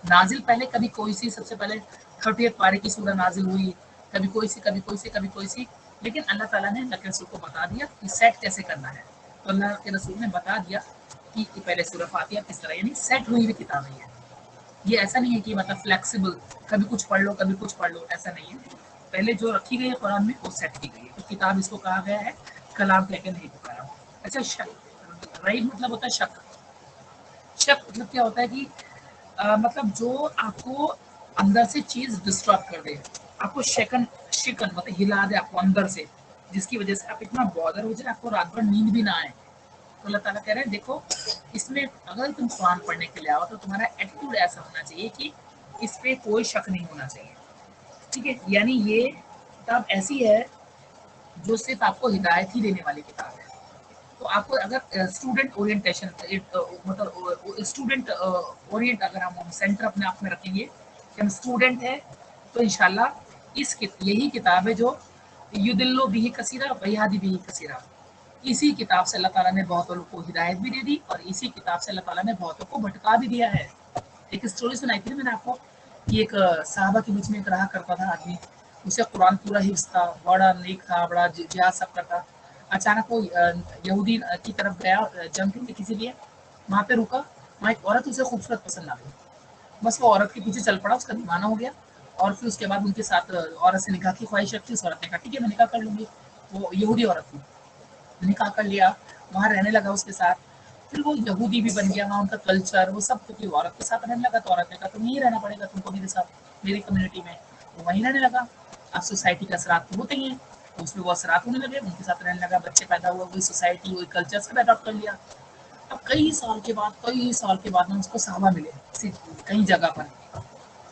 नाजिल पहले कभी कोई सी, सबसे पहले 30th पारे की सूरह नाजिल हुई, कभी कोई सी, कभी कोई सी, कभी कोई सी, लेकिन अल्लाह ताला ने अल्लाह के रसूल को बता दिया कि सेट कैसे करना है। तो अल्लाह के रसूल ने बता दिया कि पहले सूरह फातिहा किस तरह, यानी सेट हुई हुई किताब है ये ऐसा नहीं है कि मतलब फ्लेक्सिबल, कभी कुछ पढ़ लो कभी कुछ पढ़ लो, ऐसा नहीं है। पहले जो रखी गई है कुरान में वो सेट की गई है। तो किताब इसको कहा गया है, कलाम कह के नहीं पुकारा। अच्छा, शक, रईब मतलब होता है शक। शक मतलब क्या होता है कि मतलब जो आपको अंदर से चीज डिस्टर्ब कर दे, आपको शेकन शिकन मतलब हिला दे आपको अंदर से, जिसकी वजह से आप इतना बॉदर हो जाए, आपको रात भर नींद भी ना आए। तो अल्लाह ताला कह रहे हैं देखो, इसमें अगर तुम कुरान पढ़ने के लिए आओ तो तुम्हारा एटीट्यूड ऐसा होना चाहिए कि इस पे कोई शक नहीं होना चाहिए। ठीक है, यानी ये किताब ऐसी है जो सिर्फ आपको हिदायत ही देने वाली किताब है। तो आपको अगर स्टूडेंट ओरिएंटेशन, मतलब स्टूडेंट ओरिएंट अगर हम सेंटर अपने आप में रखेंगे कि हम स्टूडेंट है, तो इंशाल्लाह यही किताब है जो युदिल्लो बिही कसीरा वयादी बिही कसीरा। इसी किताब से अल्लाह ताला ने बहुतों को हिदायत भी दे दी और इसी किताब से अल्लाह ताला ने बहुतों को भटका भी दिया है। एक स्टोरी सुनाई थी मैंने आपको कि एक साहबा के बीच में एक रहा करता था आदमी, उसे कुरान पूरा हिफ्ज था, बड़ा नेक था, बड़ा जिहाद सब करता। अचानक वो यहूदी की तरफ गया जंग के लिए किसी लिए, वहाँ पे रुका, वहाँ एक औरत उसे खूबसूरत पसंद आ गई। बस वो औरत के पीछे चल पड़ा, उसका दीवाना हो गया और फिर उसके बाद उनके साथ औरत से निकाह की ख्वाहिश रखी। उस औरत ने कहा ठीक है मैं निकाह कर लूंगी। वो यहूदी औरत थी, निकाह कर लिया, वहाँ रहने लगा उसके साथ। फिर वो यहूदी भी बन गया, वहाँ उनका कल्चर वो सब, क्योंकि औरत के साथ रहने लगा तो औरत ने कहा तुम यहीं रहना पड़ेगा तुमको मेरे साथ, मेरी कम्युनिटी में। वो वहीं रहने लगा। अब सोसाइटी के असरात तो होते ही हैं, तो उसमें वो असरात होने लगे, उनके साथ रहने लगा, बच्चे पैदा हुए, वही सोसाइटी वही कल्चर सब अडॉप्ट कर लिया। अब कई साल के बाद ना उसको साहबा मिले कई जगह पर।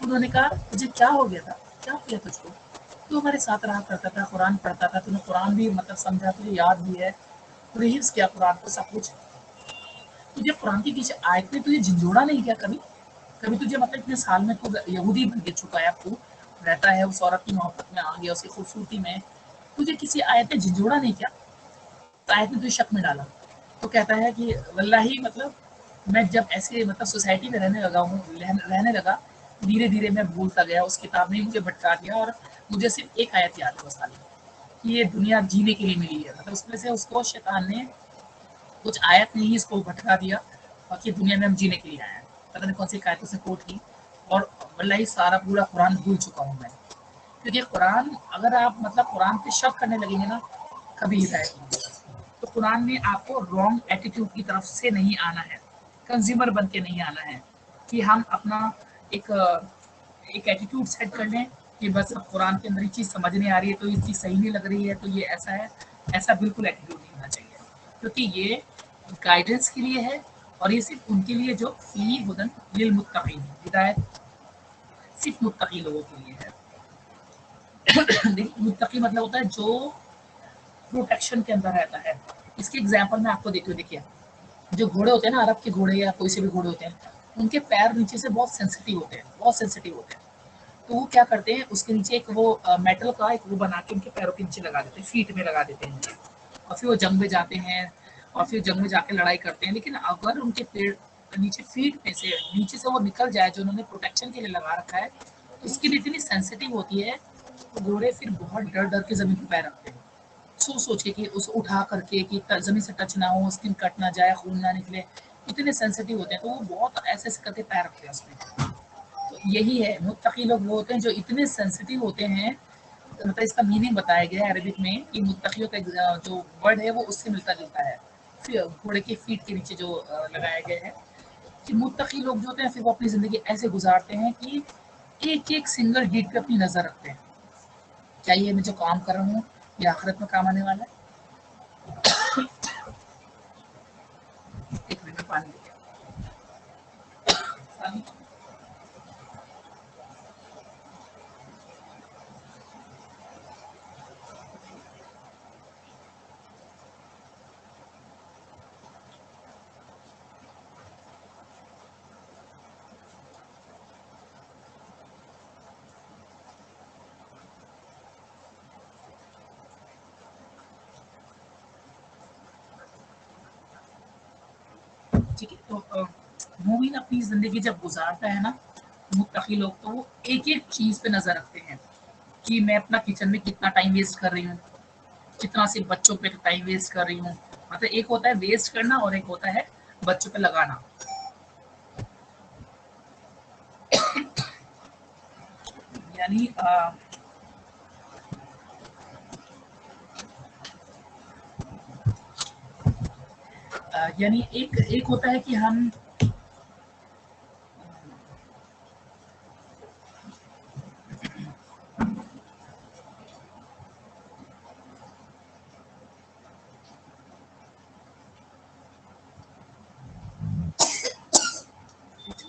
उन्होंने कहा तुझे क्या हो गया था, क्या हो गया तुझको, तू हमारे साथ रहा करता था, कुरान पढ़ता था, तूने कुरान भी मतलब समझा, तुझे याद भी है, तूने हिफ्ज किया कुरान को सब कुछ, तुझे कुरान के पीछे आयत में तुझे झंझोड़ा नहीं किया कभी, कभी तुझे मतलब इतने साल में तू यहूदी बन के चुका है, तू रहता है उस औरत की मोहब्बत में आ गया, उसकी खूबसूरती में, तुझे किसी आयत ने झंझोड़ा नहीं किया, तो आयत ने तुझे शक में डाला। तो कहता है कि वल्लाही मतलब मैं जब ऐसे मतलब सोसाइटी में रहने लगा हूँ, रहने लगा, धीरे धीरे मैं भूलता गया, उस किताब ने मुझे भटका दिया और मुझे सिर्फ एक आयत याद है बस खाली, कि ये दुनिया जीने के लिए मिली है। मतलब उसमें से उसको शैतान ने कुछ आयत ने ही इसको भटका दिया, बाकी दुनिया में हम जीने के लिए आए हैं। पता नहीं कौन सी आयत से कोट की, और वल्लाही सारा पूरा कुरान भूल चुका हूँ मैं। क्योंकि कुरान अगर आप मतलब कुरान पे शक करने लगेंगे ना, कभी हिदायत नहीं होगा। तो कुरान में आपको रॉन्ग एटीट्यूड की तरफ से नहीं आना है, कंज्यूमर बन के नहीं आना है कि हम अपना एक एक एटीट्यूड सेट कर लें कि बस अब कुरान के अंदर ये चीज़ समझ नहीं आ रही है तो ये चीज़ सही नहीं लग रही है तो ये ऐसा है। ऐसा बिल्कुल एटीट्यूड नहीं होना चाहिए, क्योंकि ये गाइडेंस के लिए है और ये सिर्फ उनके लिए जो फी हुदन लिल मुत्तकीन, हिदायत सिर्फ मुत्तकी लोगों के लिए है। देखिए मुत्तकी मतलब होता है जो प्रोटेक्शन के अंदर रहता है। इसकी एग्जाम्पल मैं आपको देती हूँ। देखिए जो घोड़े होते हैं ना, अरब के घोड़े या कोई से भी घोड़े होते हैं, उनके पैर नीचे से बहुत सेंसिटिव होते हैं, बहुत सेंसिटिव होते हैं। तो वो क्या करते हैं, उसके नीचे एक वो मेटल का एक वो बना के उनके पैरों के नीचे लगा देते हैं, फीट में लगा देते हैं, और फिर वो जंग में जाते हैं और फिर जंग में जाके लड़ाई करते हैं। लेकिन अगर उनके पेड़ नीचे फीट में से नीचे से वो निकल जाए जो उन्होंने प्रोटेक्शन के लिए लगा रखा है, तो उसकी भी इतनी सेंसिटिव होती है, तो घोड़े फिर बहुत डर डर के जमीन पर पैर रखते हैं, सोच सोच के कि उसे उठा करके कि जमीन से टच ना हो, स्किन कट ना जाए, खून ना निकले, इतने सेंसिटिव होते हैं। तो वो बहुत ऐसे ऐसे करके पैर रखते हैं उसमें। तो यही है, मुत्तकी लोग वो होते हैं जो इतने सेंसिटिव होते हैं। मतलब इसका मीनिंग बताया गया है अरबिक में कि मुत्तकियों का जो वर्ड है वो उससे मिलता जुलता है, फिर घोड़े के फीट के नीचे जो लगाया गया है कि मुत्तकी लोग जो होते हैं फिर वो अपनी ज़िंदगी ऐसे गुजारते हैं कि एक एक सिंगल डीड पे अपनी नज़र रखते हैं, क्या ये मैं जो काम कर रहा हूँ ये आखिरत में काम आने वाला है। एक मिनट में पानी लेके आओ। ठीक है। तो मोमिन अपनी ज़िंदगी जब गुजारता है ना, मुत्तकी लोग, तो वो एक एक चीज़ पे नज़र रखते हैं कि मैं अपना किचन में कितना टाइम वेस्ट कर रही हूँ, कितना सिर्फ बच्चों पे टाइम वेस्ट कर रही हूँ। मतलब एक होता है वेस्ट करना और एक होता है बच्चों पे लगाना। यानी यानी एक एक होता है कि हम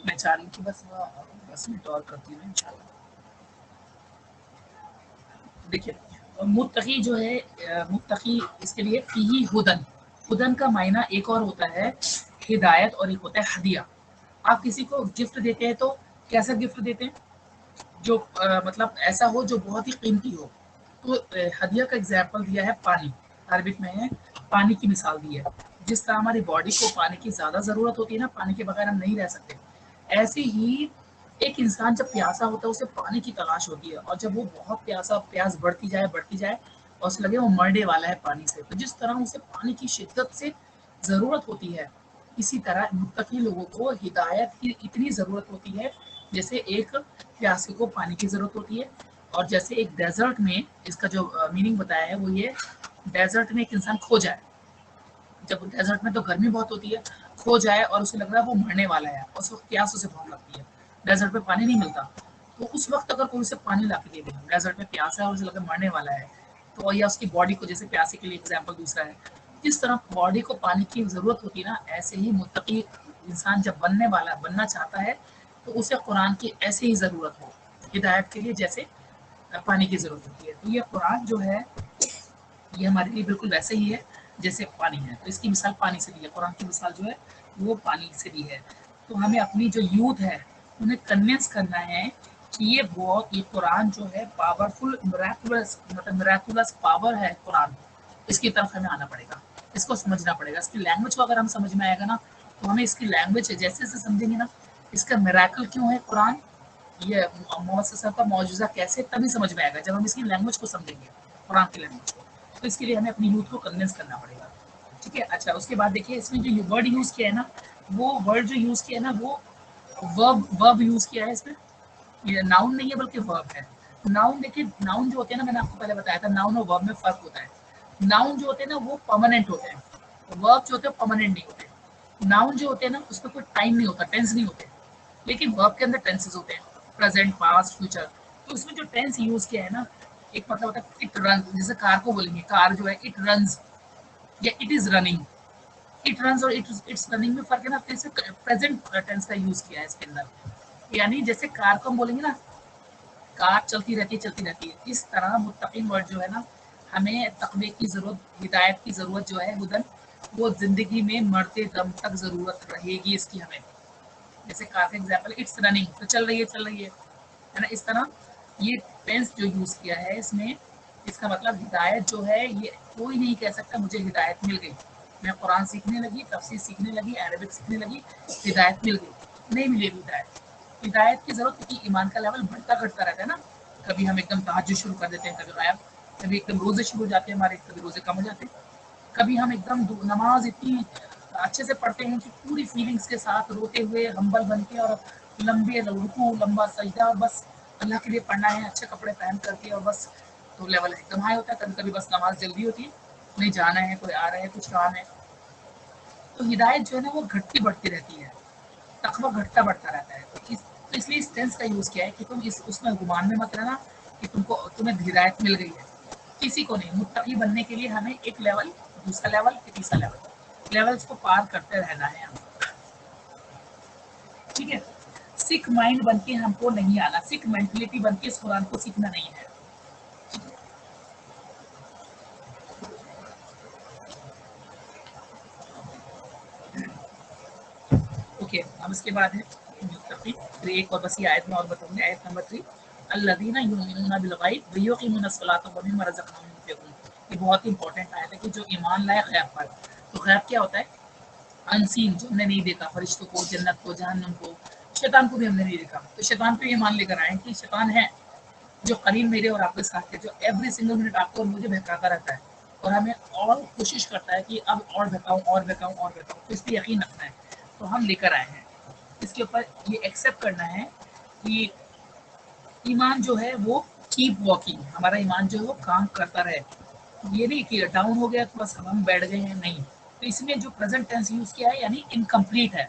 मैं चाह रही हूँ कि बस 10 मिनट और करती हूँ इंशाल्लाह। देखिए, मुत्तकी जो है, मुत्तकी इसके लिए फीही हुदन, हुदन का मायना एक और होता है हिदायत और एक होता है हदिया। आप किसी को गिफ्ट देते हैं तो कैसा गिफ्ट देते हैं, जो मतलब ऐसा हो जो बहुत ही कीमती हो। तो हदिया का एग्जाम्पल दिया है पानी, अरबिक में है, पानी की मिसाल दी है। जिस तरह हमारी बॉडी को पानी की ज़्यादा ज़रूरत होती है ना, पानी के बगैर हम नहीं रह सकते, ऐसे ही एक इंसान जब प्यासा होता है उसे पानी की तलाश होती है, और जब वो बहुत प्यास बढ़ती जाए और उसे लगे वो मरने वाला है पानी से, तो जिस तरह उसे पानी की शिद्दत से ज़रूरत होती है, इसी तरह मुत्तकी लोगों को हिदायत की इतनी ज़रूरत होती है जैसे एक प्यासे को पानी की ज़रूरत होती है। और जैसे एक डेजर्ट में, इसका जो मीनिंग बताया है वो ये, डेजर्ट में एक इंसान खो जाए, जब डेजर्ट में तो गर्मी बहुत होती है, खो जाए और उसे लग रहा है वो मरने वाला है, उस वक्त प्यास उसे बहुत लगती है, डेजर्ट में पानी नहीं मिलता, तो उस वक्त अगर कोई उसे पानी ला के दे दे, डेजर्ट में प्यास है और उसे लगा मरने वाला है, तो या उसकी बॉडी को, जैसे प्यासे के लिए एग्जाम्पल दूसरा है, जिस तरह बॉडी को पानी की ज़रूरत होती है ना, ऐसे ही मुत्तकी इंसान जब बनना चाहता है तो उसे कुरान की ऐसे ही ज़रूरत हो हिदायत के लिए, जैसे पानी की ज़रूरत होती है। तो ये कुरान जो है ये हमारे लिए बिल्कुल वैसे ही है जैसे पानी है, तो इसकी मिसाल पानी से दी है, कुरान की मिसाल जो है वो पानी से दी है। तो हमें अपनी जो यूथ है उन्हें कन्विंस करना है कि ये कुरान जो है पावरफुल, मिराकुलस, मतलब मिराकुलस पावर है कुरान, इसकी तरफ हमें आना पड़ेगा, इसको समझना पड़ेगा। इसकी लैंग्वेज को अगर हम समझ में आएगा ना, तो हमें इसकी लैंग्वेज जैसे जैसे समझेंगे ना, इसका मिराकल क्यों है कुरान, ये मोहम्मद का मौजूदा कैसे, तभी समझ में आएगा जब हम इसकी लैंग्वेज को समझेंगे, कुरान की लैंग्वेज को। तो इसके लिए हमें अपनी यूथ को कन्विंस करना पड़ेगा, ठीक है। अच्छा, उसके बाद देखिए इसमें जो वर्ड यूज़ किया है ना, वो वर्ड जो यूज़ किया है ना, वो वर्ब वर्ब यूज़ किया है इसमें, ये नाउन नहीं है बल्कि वर्ब है। नाउन देखिए, नाउन जो होते हैं ना, मैंने आपको पहले बताया था नाउन और वर्ब में फ़र्क होता है। नाउन जो होते हैं ना वो परमानेंट होते हैं, वर्ब जो होते हैं परमानेंट नहीं होते। नाउन जो होते हैं ना उसमें कोई टाइम नहीं होता, टेंस नहीं होते, लेकिन वर्ब के अंदर टेंसेस होते हैं, प्रेजेंट, पास्ट, फ्यूचर। तो उसमें जो टेंस यूज़ किया है ना, एक मतलब होता है इट रन, जैसे कार को बोलेंगे कार जो है इट रन्स या it is running, it runs और इट्स रनिंग में फर्क है ना, तो इसे प्रेजेंट टेंस का यूज किया है इसके अंदर। यानी जैसे कार को हम बोलेंगे ना, कार चलती रहती है, इस तरह मुत्तकीन वर्ड जो है ना, हमें तकवे की ज़रूरत, हिदायत की ज़रूरत जो है हुदन, वो ज़िंदगी में मरते दम तक ज़रूरत रहेगी इसकी हमें। जैसे कार का एग्जाम्पल, इट्स रनिंग, तो चल रही है ना, इस तरह ये टेंस जो यूज़ किया है इसमें, इसका मतलब हिदायत जो है, ये कोई नहीं कह सकता मुझे हिदायत मिल गई, मैं कुरान सीखने लगी, तफसीर सीखने लगी, अरबिक सीखने लगी, हिदायत मिल गई, नहीं मिलेगी हिदायत। हिदायत की ज़रूरत, क्योंकि ईमान का लेवल बढ़ता घटता रहता है ना, कभी हम एकदम तहज्जुद शुरू कर देते हैं, कभी गायब, कभी एकदम रोज़े शुरू हो जाते हैं हमारे, कभी रोज़े कम हो जाते हैं, कभी हम एकदम नमाज इतनी अच्छे से पढ़ते हैं कि पूरी फीलिंग्स के साथ रोते हुए हम्बल बन के, और लंबे रुकू, लंबा सजदा, और बस अल्लाह के लिए पढ़ना है, अच्छे कपड़े पहन करके, और बस तो लेवल एकदम हाई होता है। कभी कभी बस नमाज जल्दी होती है, नहीं जाना है, कोई आ रहा है, कुछ काम है, तो हिदायत जो है ना वो घटती बढ़ती रहती है, तकवा घटता बढ़ता रहता है। तो इसलिए इस टेंस का यूज़ किया है कि तुम इस उसमें गुमान में मत रहना कि तुम्हें हिदायत मिल गई है, किसी को नहीं। मुत्तकी बनने के लिए हमें एक लेवल, दूसरा लेवल, फिर तीसरा लेवल, लेवल्स को पार करते रहना है हमें, ठीक है। सिख माइंड बन के हमको नहीं आना, सिख मेंटलिटी बन के इस कुरान को सीखना नहीं है। ओके, अब इसके बाद है मुत्तकी, फिर एक और बस ये आयत में और बताऊंगी, आयत नंबर 3, अल्लज़ीना युमिनूना बिल गैब व युकीमूना अस्सलाता व मिम्मा रज़क़नाहुम युनफ़िक़ून। ये बहुत ही इंपॉर्टेंट आयत है कि जो ईमान लाए गैब पर। तो गैब क्या होता है, अनसीन जो हमने नहीं देखा, फरिश्तों को, जन्नत को, जहन्नम को, शैतान को भी हमने नहीं देखा। तो शैतान पे ये मान लेकर आए कि शैतान है जो करीब मेरे और आपके साथ है, जो एवरी सिंगल मिनट आपको और मुझे बहकाता रहता है और हमें और कोशिश करता है कि अब और बहकाऊं और बहकाऊं और बहकाऊं। तो इस पर यकीन रखना है। तो हम लेकर आए हैं इसके ऊपर ये एक्सेप्ट करना है कि ईमान जो है वो कीप वॉकिंग, हमारा ईमान जो है वो काम करता रहे। ये नहीं कि डाउन हो गया तो बस हम बैठ गए हैं, नहीं। तो इसमें जो प्रेजेंट टेंस यूज किया है यानी इनकम्प्लीट है।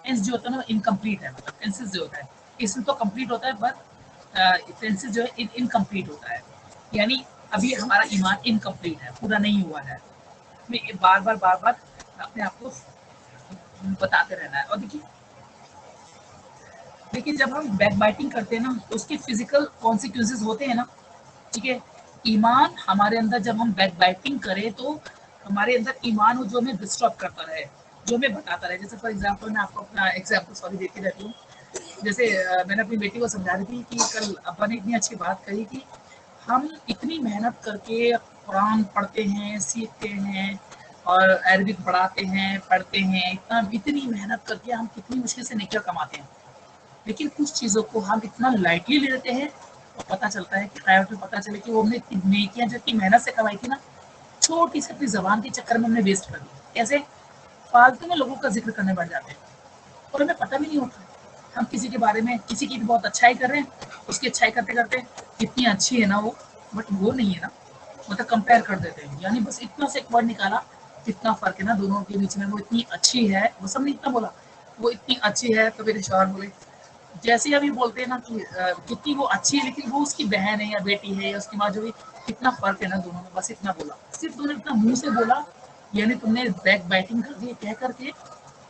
टेंस जो होता है ना इनकम्प्लीट है, मतलब टेंसेस जो होता है इसमें तो कंप्लीट होता है, बट टेंसेस जो है इनकम्प्लीट होता है, यानी अभी हमारा ईमान इनकम्प्लीट है, पूरा नहीं हुआ है। हमें बार बार अपने आप को बताते रहना है। और देखिए जब हम बैक बाइटिंग करते हैं ना तो उसके फिजिकल कॉन्सिक्वेंसेस होते हैं ना, ठीक है। ईमान हमारे अंदर जब हम बैक बाइटिंग करें तो हमारे अंदर ईमान हो जो हमें डिस्टर्ब करता रहे, जो हमें बताता रहे। जैसे फॉर एग्जांपल मैं आपको अपना एग्जांपल सॉरी देती रहती हूँ। जैसे मैंने अपनी बेटी को समझा रही थी कि कल अब्बा ने इतनी अच्छी बात कही कि हम इतनी मेहनत करके कुरान पढ़ते हैं, सीखते हैं और अरबिक पढ़ाते हैं, पढ़ते हैं, इतनी मेहनत करके हम कितनी मुश्किल से नेकियां कमाते हैं, लेकिन कुछ चीज़ों को हम इतना लाइटली ले लेते हैं और पता चलता है कि क़यामत में पता चले कि वो हमने इतनी नेकियां जो इतनी मेहनत से कमाई थी ना, छोटी सी अपनी ज़बान के चक्कर में हमने वेस्ट कर दी। कैसे? फालतू में लोगों का जिक्र करने बैठ जाते हैं और हमें पता भी नहीं होता। हम किसी के बारे में किसी की बहुत अच्छाई कर रहे हैं, उसकी अच्छाई करते करते कितनी अच्छी है ना वो, बट वो नहीं है ना, मतलब कंपेयर कर देते हैं। यानी बस इतना से एक वर्ड निकाला, कितना फर्क है ना दोनों के बीच में। वो इतनी अच्छी है, बस हमने इतना बोला वो इतनी अच्छी है, तो मेरे शौहर बोले जैसे अभी बोलते हैं ना कि कितनी वो अच्छी है लेकिन वो उसकी बहन है या बेटी है या उसकी माँ, जो भी कितना फर्क है ना दोनों में, बस इतना बोला। सिर्फ तुमने इतना मुंह से बोला, यानी तुमने बैक बाइटिंग कर दी कह करके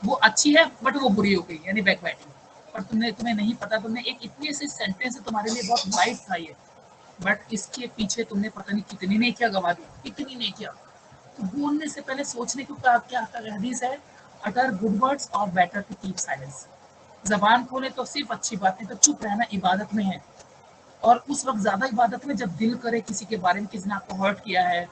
वो अच्छी है बट वो बुरी हो गई, यानी बैक बाइटिंग। पर तुम्हें नहीं पता, तुमने एक इतनी ऐसी सेंटेंस है तुम्हारे लिए बहुत वाइट था ये, बट इसके पीछे तुमने पता नहीं कितनी नेकियां गवा दी, कितनी नेकियां। तो बोलने से पहले सोचने को क्या हदीस है, अटर गुड वर्ड्स और बेटर टू कीप साइलेंस। जबान खोले तो सिर्फ अच्छी बातें, तो चुप रहना इबादत में है। और उस वक्त ज्यादा इबादत में जब दिल करे किसी के बारे में, किसी ने आपको हर्ट किया है,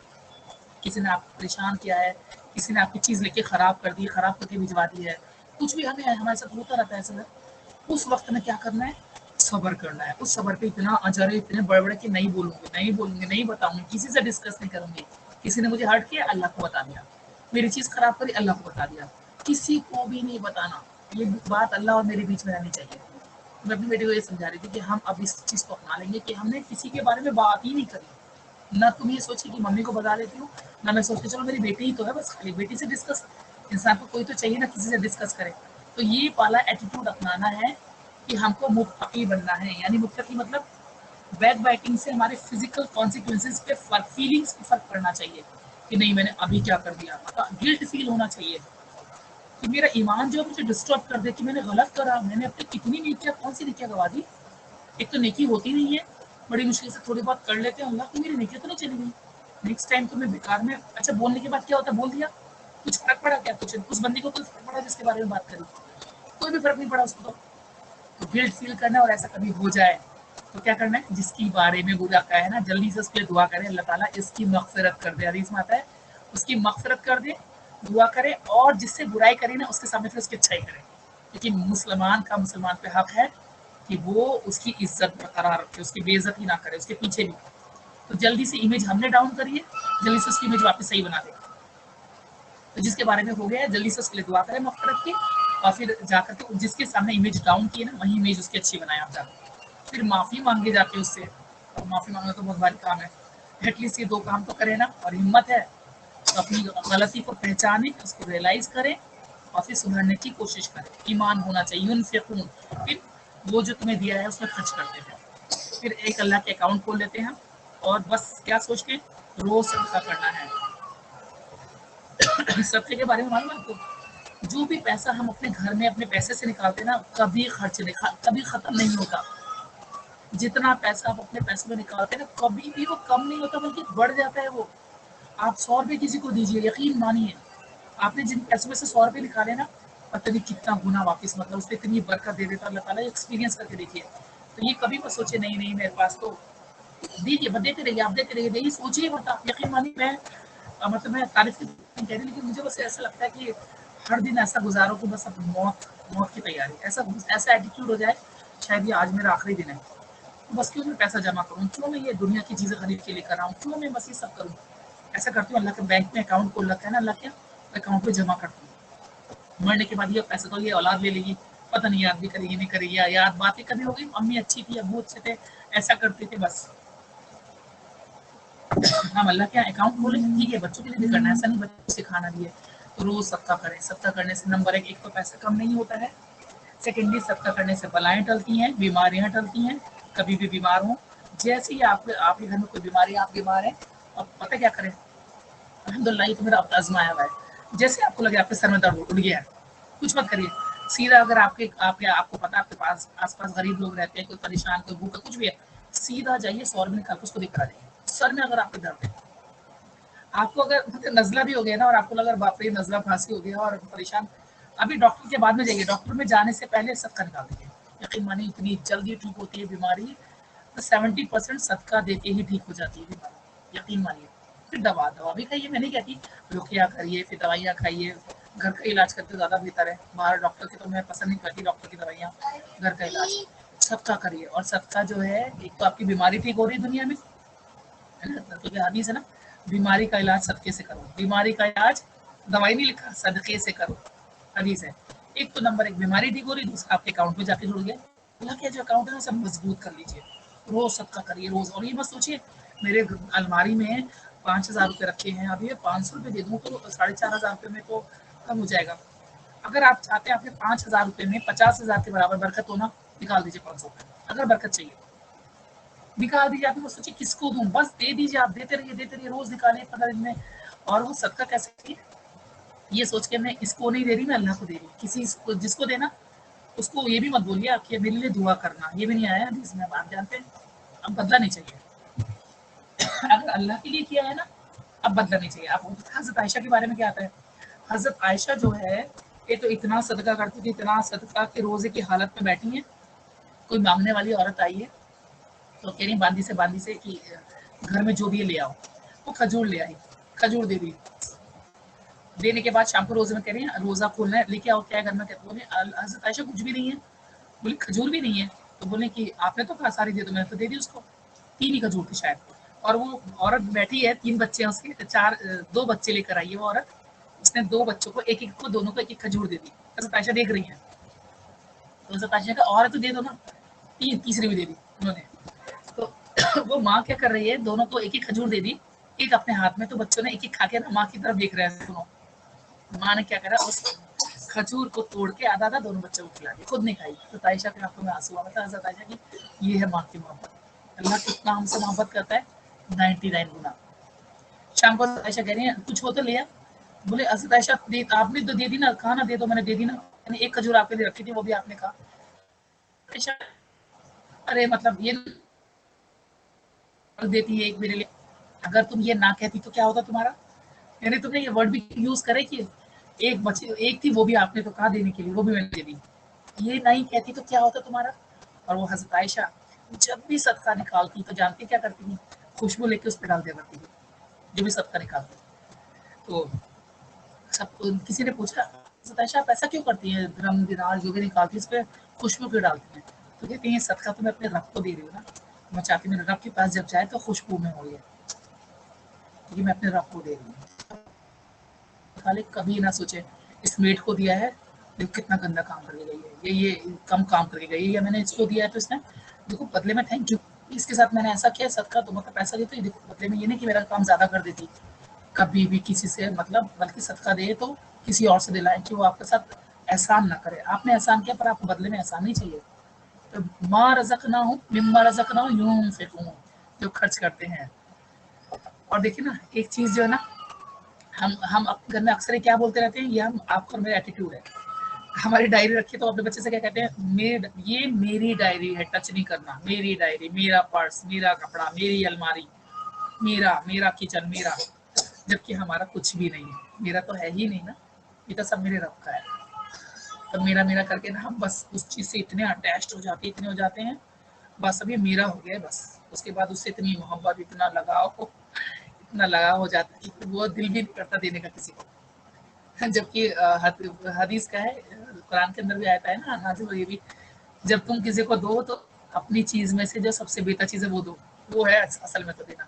किसी ने आपको परेशान किया है, किसी ने आपकी चीज लेके खराब कर दी, खराब करके भिजवा दी है, कुछ भी हमें हमारे साथ होता रहता है सर। उस वक्त में क्या करना है, सब्र करना है। उस सब्र पे इतना अजर है, इतने बड़े बड़े कि नहीं बोलूंगी, नहीं बोलूंगी, नहीं बताऊंगी, किसी से डिस्कस नहीं करूंगी। किसी ने मुझे हर्ट किया, अल्लाह को बता दिया। मेरी चीज खराब करी, अल्लाह को बता दिया। किसी को भी नहीं बताना। ये बात अल्लाह और मेरे बीच में रहनी चाहिए। मैं अपनी बेटी को ये समझा रही थी कि हम अब इस चीज को अपना लेंगे कि हमने किसी के बारे में बात ही नहीं करी। ना तुम ये सोची कि मम्मी को बता देती हूँ, ना मैं सोचती चलो मेरी बेटी ही तो है, बस खाली बेटी से डिस्कस। इंसान को कोई तो चाहिए ना किसी से डिस्कस करे। तो ये वाला एटीट्यूड अपनाना है कि हमको मुत्तकी बनना है। यानी मुत्तकी मतलब बैक बाइटिंग से हमारे फिजिकल कॉन्सिक्वेंसेस पे फीलिंग्स पे फर्क पड़ना चाहिए कि नहीं मैंने अभी क्या कर दिया। मतलब गिल्ट फील होना चाहिए कि मेरा ईमान जो है मुझे डिस्टर्ब कर दे कि मैंने गलत करा, मैंने अपनी कितनी नेकियां, कौन सी नेकियां गवा दी। एक तो नेकी होती नहीं है, बड़ी मुश्किल से थोड़ी बहुत कर लेते हैं, अल्लाह की मेरी नेकियां तो नहीं चली गई। नेक्स्ट टाइम तो मैं बेकार में, अच्छा बोलने के बाद क्या होता है, बोल दिया, कुछ फर्क पड़ा क्या? कुछ उस बंदी को कुछ फर्क पड़ा जिसके बारे में बात करी? कोई भी फर्क नहीं पड़ा उसको। तो गिल्ट फील करना, और ऐसा कभी हो जाए तो क्या करना है, जिसकी बारे में बुरा कहा है ना, जल्दी से उसके लिए दुआ करें, अल्लाह ताला इसकी मगफिरत कर दे। हदीस में आता है उसकी मगफिरत कर दे, दुआ करे, और जिससे बुराई करे ना उसके सामने फिर उसकी अच्छाई करे। लेकिन मुसलमान का मुसलमान पे हक है कि वो उसकी इज्जत बरकरार रखे, उसकी बेइज्जती ना करे, उसके पीछे भी। तो जल्दी से इमेज हमने डाउन करिए, जल्दी से उसकी इमेज वापस सही बना दे। तो जिसके बारे में हो गया है जल्दी से उसके लिए दुआ करें मगफिरत की, और फिर जाकर के जिसके सामने इमेज डाउन की है ना वही इमेज उसकी अच्छी बनाए आप जाकर। फिर माफ़ी मांगे जाके उससे, और माफ़ी मांगना तो बहुत भारी काम है। एटलीस्ट ये दो काम तो करें ना, और हिम्मत है तो अपनी गलती को पहचाने, उसको रियलाइज करें और फिर सुधरने की कोशिश करें। ईमान होना चाहिए। यूनफिकून, फिर वो जो तुम्हें दिया है उसमें खर्च करते हैं। फिर एक अल्लाह के अकाउंट खोल लेते हैं और बस क्या सोच के रोज सदका करना है। सदके के बारे में मालूम है आपको, जो भी पैसा हम अपने घर में अपने पैसे से निकालते हैं ना, कभी खर्च नहीं, कभी खत्म नहीं होता। जितना पैसा आप अपने पैसे में निकालते हैं ना, कभी भी वो कम नहीं होता, बल्कि बढ़ जाता है वो। आप 100 रुपये किसी को दीजिए, यकीन मानिए आपने जिन पैसों में से 100 रुपये निकाले ना, पता नहीं कितना गुना वापस, मतलब उसमें इतनी बरकत दे देता अल्लाह ताला। एक्सपीरियंस करके देखिए। तो ये कभी मत सोचे नहीं नहीं मेरे पास तो, दीजिए, बस देते रहिए, आप देते रहिए, यही सोचिए मत आप। यकीन मानिए मैं मतलब मैं तारीफ की कह रही, लेकिन मुझे बस ऐसा लगता है कि हर दिन ऐसा गुजारो कि बस अब मौत की तैयारी, ऐसा एटीट्यूड हो जाए शायद ये आज मेरा आखिरी दिन है, बस क्यों मैं पैसा जमा करूँ, क्यों मैं ये दुनिया की चीज़ें खरीद के लेकर आऊँ, क्यों मैं बस ये सब करूँ। ऐसा करती हूँ, अल्लाह के बैंक में अकाउंट खोल रखा है ना, अल्लाह के अकाउंट में जमा करती हूँ। मरने के बाद ये पैसे तो ये औलाद ले लेगी, पता नहीं याद भी करेगी नहीं करेगी, या याद बातें कभी हो गई, अम्मी अच्छी थी, अबू अच्छे थे, ऐसा करते थे, बस हम अल्लाह के अकाउंट खोले, ठीक है, बच्चों के लिए भी करना है, ऐसा नहीं बच्चों को सिखाना भी है। तो रोज सदका करें, सदका करने से नंबर एक तो पैसा कम नहीं होता है, सेकेंडली सदका करने से बलाएं टलती हैं, बीमारियां टलती हैं, कभी भी बीमार हो, जैसे ही आपके घर में कोई बीमारी, आप बीमार हैं, अब पता क्या करें, अल्हम्दुलिल्लाह ये तो मेरा आजमाया हुआ है, जैसे आपको लगे आपके सर में दर्द उठ गया है, कुछ मत करिए, सीधा अगर आपको पता आपके पास आसपास गरीब लोग रहते हैं, कोई परेशान, कोई भूखा, कुछ भी है, सीधा जाइए 100 रुपये निकाल के उसको दिखा जाइए, सर में अगर आपके दर्द है, आपको अगर नजला भी हो गया ना, और आपको लगा बाप रे नजला खांसी हो गया और परेशान, अभी डॉक्टर के बाद में जाइए, डॉक्टर में जाने से पहले सदका निकाल दीजिए, यकीन मानिए इतनी जल्दी ठीक होती है बीमारी, तो 70% सदका देके ही ठीक हो जाती है बीमारी, यकीन मानिए। फिर दवा भी खाइए, मैं नहीं कहती, रुकिया करिए, फिर दवाइयाँ खाइए, घर का इलाज करते ज़्यादा बेहतर है, बाहर डॉक्टर की तो मैं पसंद नहीं करती, डॉक्टर की दवाइयाँ, घर का इलाज, सदका करिए, और सदका जो है, एक तो आपकी बीमारी ठीक हो रही है दुनिया में, है ना, तो हदीस है ना, बीमारी का इलाज सदके से करो, बीमारी का इलाज दवाई नहीं लिखा, सदके से करो, हदीस है। एक तो नंबर एक बीमारी ठीक हो रही, दूसरा आपके अकाउंट में जाके जुड़ गया, अल्लाह के जो अकाउंट है सब मजबूत कर लीजिए, रोज सदका करिए रोज, और ये मत सोचिए मेरे अलमारी में 5,000 रुपये रखे हैं, अभी 500 रुपये दे दूँ तो 4,500 रुपये में तो कम हो जाएगा। अगर आप चाहते हैं आपके 5,000 रुपये में 50,000 के बराबर बरकत होना, निकाल दीजिए 500 रुपये, अगर बरकत चाहिए निकाल दीजिए, आप सोचिए किसको दूं, बस दे दीजिए, आप देते रहिए, रोज निकालिए 15 दिन में। और वो सदका कैसे किए, ये सोच के मैं इसको नहीं दे रही, मैं अल्लाह को दे रही, किसी जिसको देना उसको ये भी मत बोलिए आप मेरे लिए दुआ करना, ये भी नहीं आया हदीस में, आप जानते हैं, अब बदला नहीं चाहिए, अगर अल्लाह के लिए किया है ना, अब बदला नहीं चाहिए। आप हजरत आयशा के बारे में क्या आता है, हजरत आयशा जो है ये तो इतना सदका करती थी, इतना सदका कि रोजे की हालत में बैठी है, कोई मांगने वाली औरत आई है, तो कह रही बांदी से कि घर में जो भी ले आओ, वो खजूर ले आई, खजूर दे दी, देने के बाद शाम को रोजे में कह रही है रोजा खोलना है, लेके आओ, क्या घर में, कहते बोले हजरत आयशा कुछ भी नहीं है, बोले खजूर भी नहीं है, तो बोले कि आपने तो कहा सारी दे दो, मैंने तो दे दी उसको, 3 ही खजूर थी शायद, और वो औरत बैठी है, 3 बच्चे हैं उसके, 2 बच्चे लेकर आई है वो औरत, उसने 2 बच्चों को एक को दोनों को एक खजूर दे दी, हजरत आयशा देख रही है, तो हजरत आयशा का और तो दे दो ना, तीसरी भी दे दी उन्होंने, तो वो माँ क्या कर रही है, दोनों को एक खजूर दे दी, एक अपने हाथ में, तो बच्चों ने एक खा के ना माँ की तरफ देख रहे हैं दोनों, माँ ने क्या करा, उस खजूर को तोड़ के आधा दोनों बच्चों को खिला दिया, खुद नहीं खाई, तो आयशा के आंखों में आंसू आ गया, हजरत आयशा की ये है माँ की मोहब्बत, अल्लाह कितना हमसे मोहब्बत करता है, 99 गुना। शाम को आयशा कह रही है कुछ हो तो लिया, बोले हजरत आयशा आपने तो दे दी ना, कहा ना दे दो, मैंने दे दी ना, मैंने एक खजूर आपके लिए रखी थी, वो भी आपने कहा, अरे मतलब ये देती है एक मेरे लिए, अगर तुम ये ना कहती तो क्या होता तुम्हारा, यानी तुमने ये वर्ड भी यूज करे कि एक बच्चे एक थी, वो भी आपने तो कहा देने के लिए, वो भी मैंने दे दी, ये नहीं कहती तो क्या होता तुम्हारा। और वो हजरत आयशा जब भी सदका निकालती तो जानती क्या करती थी, खुशबू लेके उस पर डाल दिया करती थी, जो भी सदका निकालती, तो सब किसी ने पूछा हजरत आयशा आप ऐसा क्यों करती है, द्रम दिनार जो भी निकालती है इस पर खुशबू क्यों डालती है, तो कहती है सदका तो मैं अपने रब को दे रही हूँ ना, मैं चाहती हूँ मेरे रब के पास जब जाए तो खुशबू में हो, ये मैं अपने रब को दे रही हूँ, खाली कभी ना सोचे इस मेट को दिया है, देखो कितना गंदा काम करके गई है, ये कम काम करके गई है, या मैंने इसको दिया है तो इसने देखो बदले में थैंक यू, इसके साथ मैंने ऐसा किया सदका, तो मतलब पैसा देती देखो बदले में, ये नहीं कि मेरा काम ज्यादा कर देती, कभी भी किसी से मतलब, बल्कि सदका दे तो किसी और से दिलाएं कि वो आपके साथ एहसान ना करे, आपने एहसान किया पर आपको बदले में एहसान नहीं चाहिए, तो माँ रज़क़ना हूँ मिम्मा रज़क़ना हूँ यूं फिकूं, जो खर्च करते हैं। और देखिए ना एक चीज जो है ना, हम अपने घर में अक्सर क्या बोलते रहते हैं, ये हम आपका मेरा एटीट्यूड है, हमारी डायरी रखी तो अपने बच्चे से क्या कहते हैं, ये मेरी डायरी है, टच नहीं करना, मेरी डायरी, मेरा पर्स, मेरा कपड़ा, मेरी अलमारी, मेरा मेरा किचन मेरा, जबकि हमारा कुछ भी नहीं है, मेरा तो है ही नहीं ना, ये तो सब मेरे रब का है, तो मेरा मेरा करके ना हम बस उस चीज से इतने अटैच्ड हो जाते, इतने हो जाते हैं, बस अभी मेरा हो गया बस, उसके बाद उससे इतनी मोहब्बत, इतना लगाव हो जाता है कि वो दिल भी नहीं करता देने का किसी को। جبکہ حدیث کا ہے، قرآن کے اندر بھی آتا ہے نا نازل ہوئی بھی، جب تم کسی کو دو تو اپنی چیز میں سے جو سب سے بہتر چیز ہے وہ دو، وہ ہے اصل میں تو دینا.